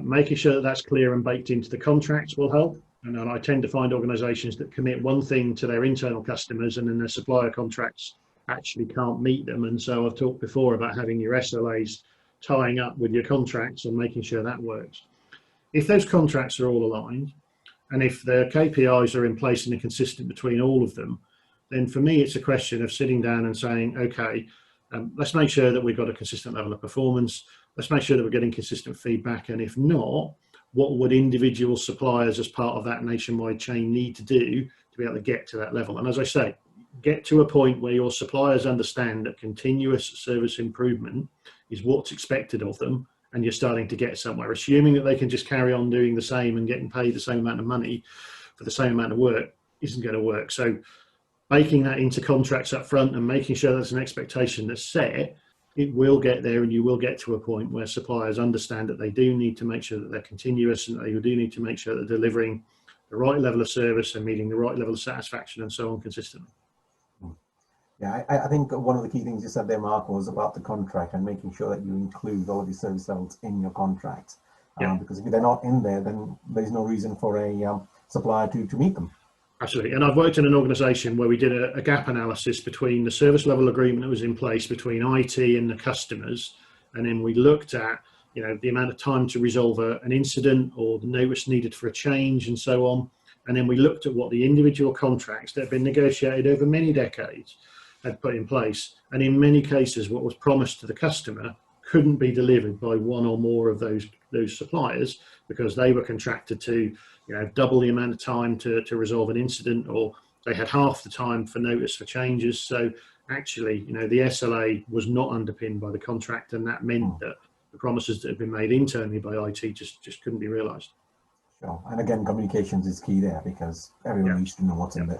Making sure that that's clear and baked into the contracts will help. And I tend to find organizations that commit one thing to their internal customers and then their supplier contracts actually can't meet them. And so I've talked before about having your SLAs tying up with your contracts and making sure that works. If those contracts are all aligned, and if the KPIs are in place and are consistent between all of them, then for me, it's a question of sitting down and saying, okay, let's make sure that we've got a consistent level of performance. Let's make sure that we're getting consistent feedback. And if not, what would individual suppliers as part of that nationwide chain need to do to be able to get to that level. And as I say, get to a point where your suppliers understand that continuous service improvement is what's expected of them, and you're starting to get somewhere. Assuming that they can just carry on doing the same and getting paid the same amount of money for the same amount of work isn't going to work. So baking that into contracts up front and making sure there's an expectation that's set, it will get there, and you will get to a point where suppliers understand that they do need to make sure that they're continuous, and they do need to make sure that they're delivering the right level of service and meeting the right level of satisfaction and so on consistently. Yeah, I think one of the key things you said there, Mark, was about the contract and making sure that you include all of these service levels in your contract. Because if they're not in there, then there's no reason for a supplier to meet them. Absolutely. And I've worked in an organisation where we did a gap analysis between the service level agreement that was in place between IT and the customers, and then we looked at, you know, the amount of time to resolve an incident or the notice needed for a change and so on. And then we looked at what the individual contracts that have been negotiated over many decades had put in place, and in many cases what was promised to the customer couldn't be delivered by one or more of those suppliers, because they were contracted to, you know, double the amount of time to resolve an incident, or they had half the time for notice for changes. So actually, you know, the SLA was not underpinned by the contract, and that meant that the promises that had been made internally by IT just couldn't be realised. Sure. And again, communications is key there, because everyone needs to know what's in there.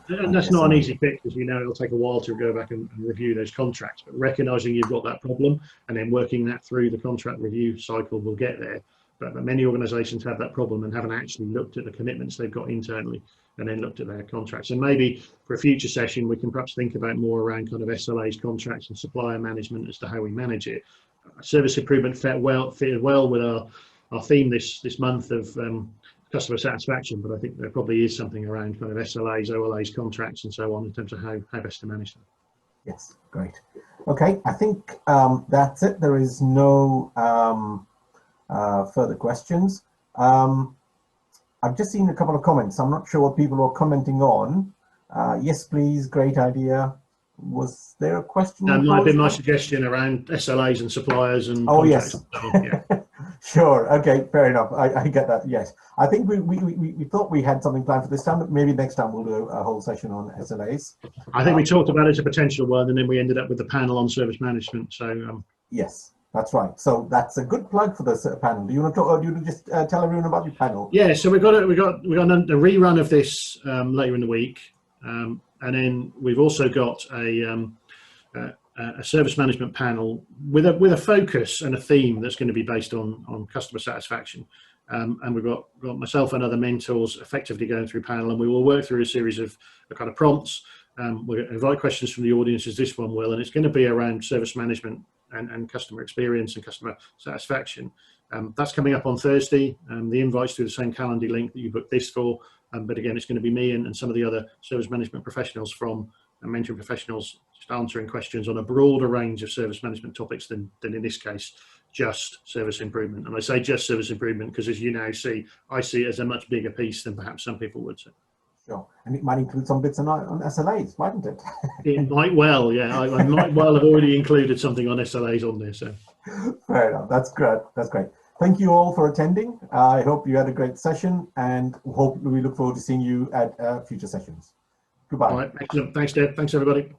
And that's not an easy fix, as you know. It'll take a while to go back and review those contracts, but recognising you've got that problem and then working that through the contract review cycle will get there. But many organisations have that problem and haven't actually looked at the commitments they've got internally and then looked at their contracts. And maybe for a future session, we can perhaps think about more around kind of SLAs, contracts and supplier management as to how we manage it. Service improvement fitted well with our theme this month of customer satisfaction, but I think there probably is something around kind of SLAs, OLAs, contracts and so on in terms of how best to manage them. Yes, great. Okay, I think that's it. There is no further questions. I've just seen a couple of comments. I'm not sure what people are commenting on. Yes, please, great idea. Was there a question? That might have been my suggestion around SLAs and suppliers and contracts. Yes. Yeah. Sure. Okay. Fair enough. I get that. Yes. I think we thought we had something planned for this time, but maybe next time we'll do a whole session on SLAs. I think we talked about it as a potential one, and then we ended up with the panel on service management. So yes, that's right. So that's a good plug for this panel. Do you want to talk, or do you just tell everyone about your panel? Yeah. So we got a rerun of this later in the week, and then we've also got a service management panel with a focus and a theme that's going to be based on customer satisfaction. And we've got myself and other mentors effectively going through panel, and we will work through a series of kind of prompts. We'll invite questions from the audience, as this one will, and it's going to be around service management and customer experience and customer satisfaction. That's coming up on Thursday. The invite's through the same Calendly link that you booked this for. But again, it's going to be me and some of the other service management professionals from mentoring professionals, just answering questions on a broader range of service management topics than in this case, just service improvement. And I say just service improvement because, as you now see, I see it as a much bigger piece than perhaps some people would say. Sure. And it might include some bits on SLAs, mightn't it? It might well, yeah. I might well have already included something on SLAs on there. So fair enough. That's great. That's great. Thank you all for attending. I hope you had a great session, and we look forward to seeing you at future sessions. Goodbye. All right. Excellent. Thanks, Deb. Thanks, everybody.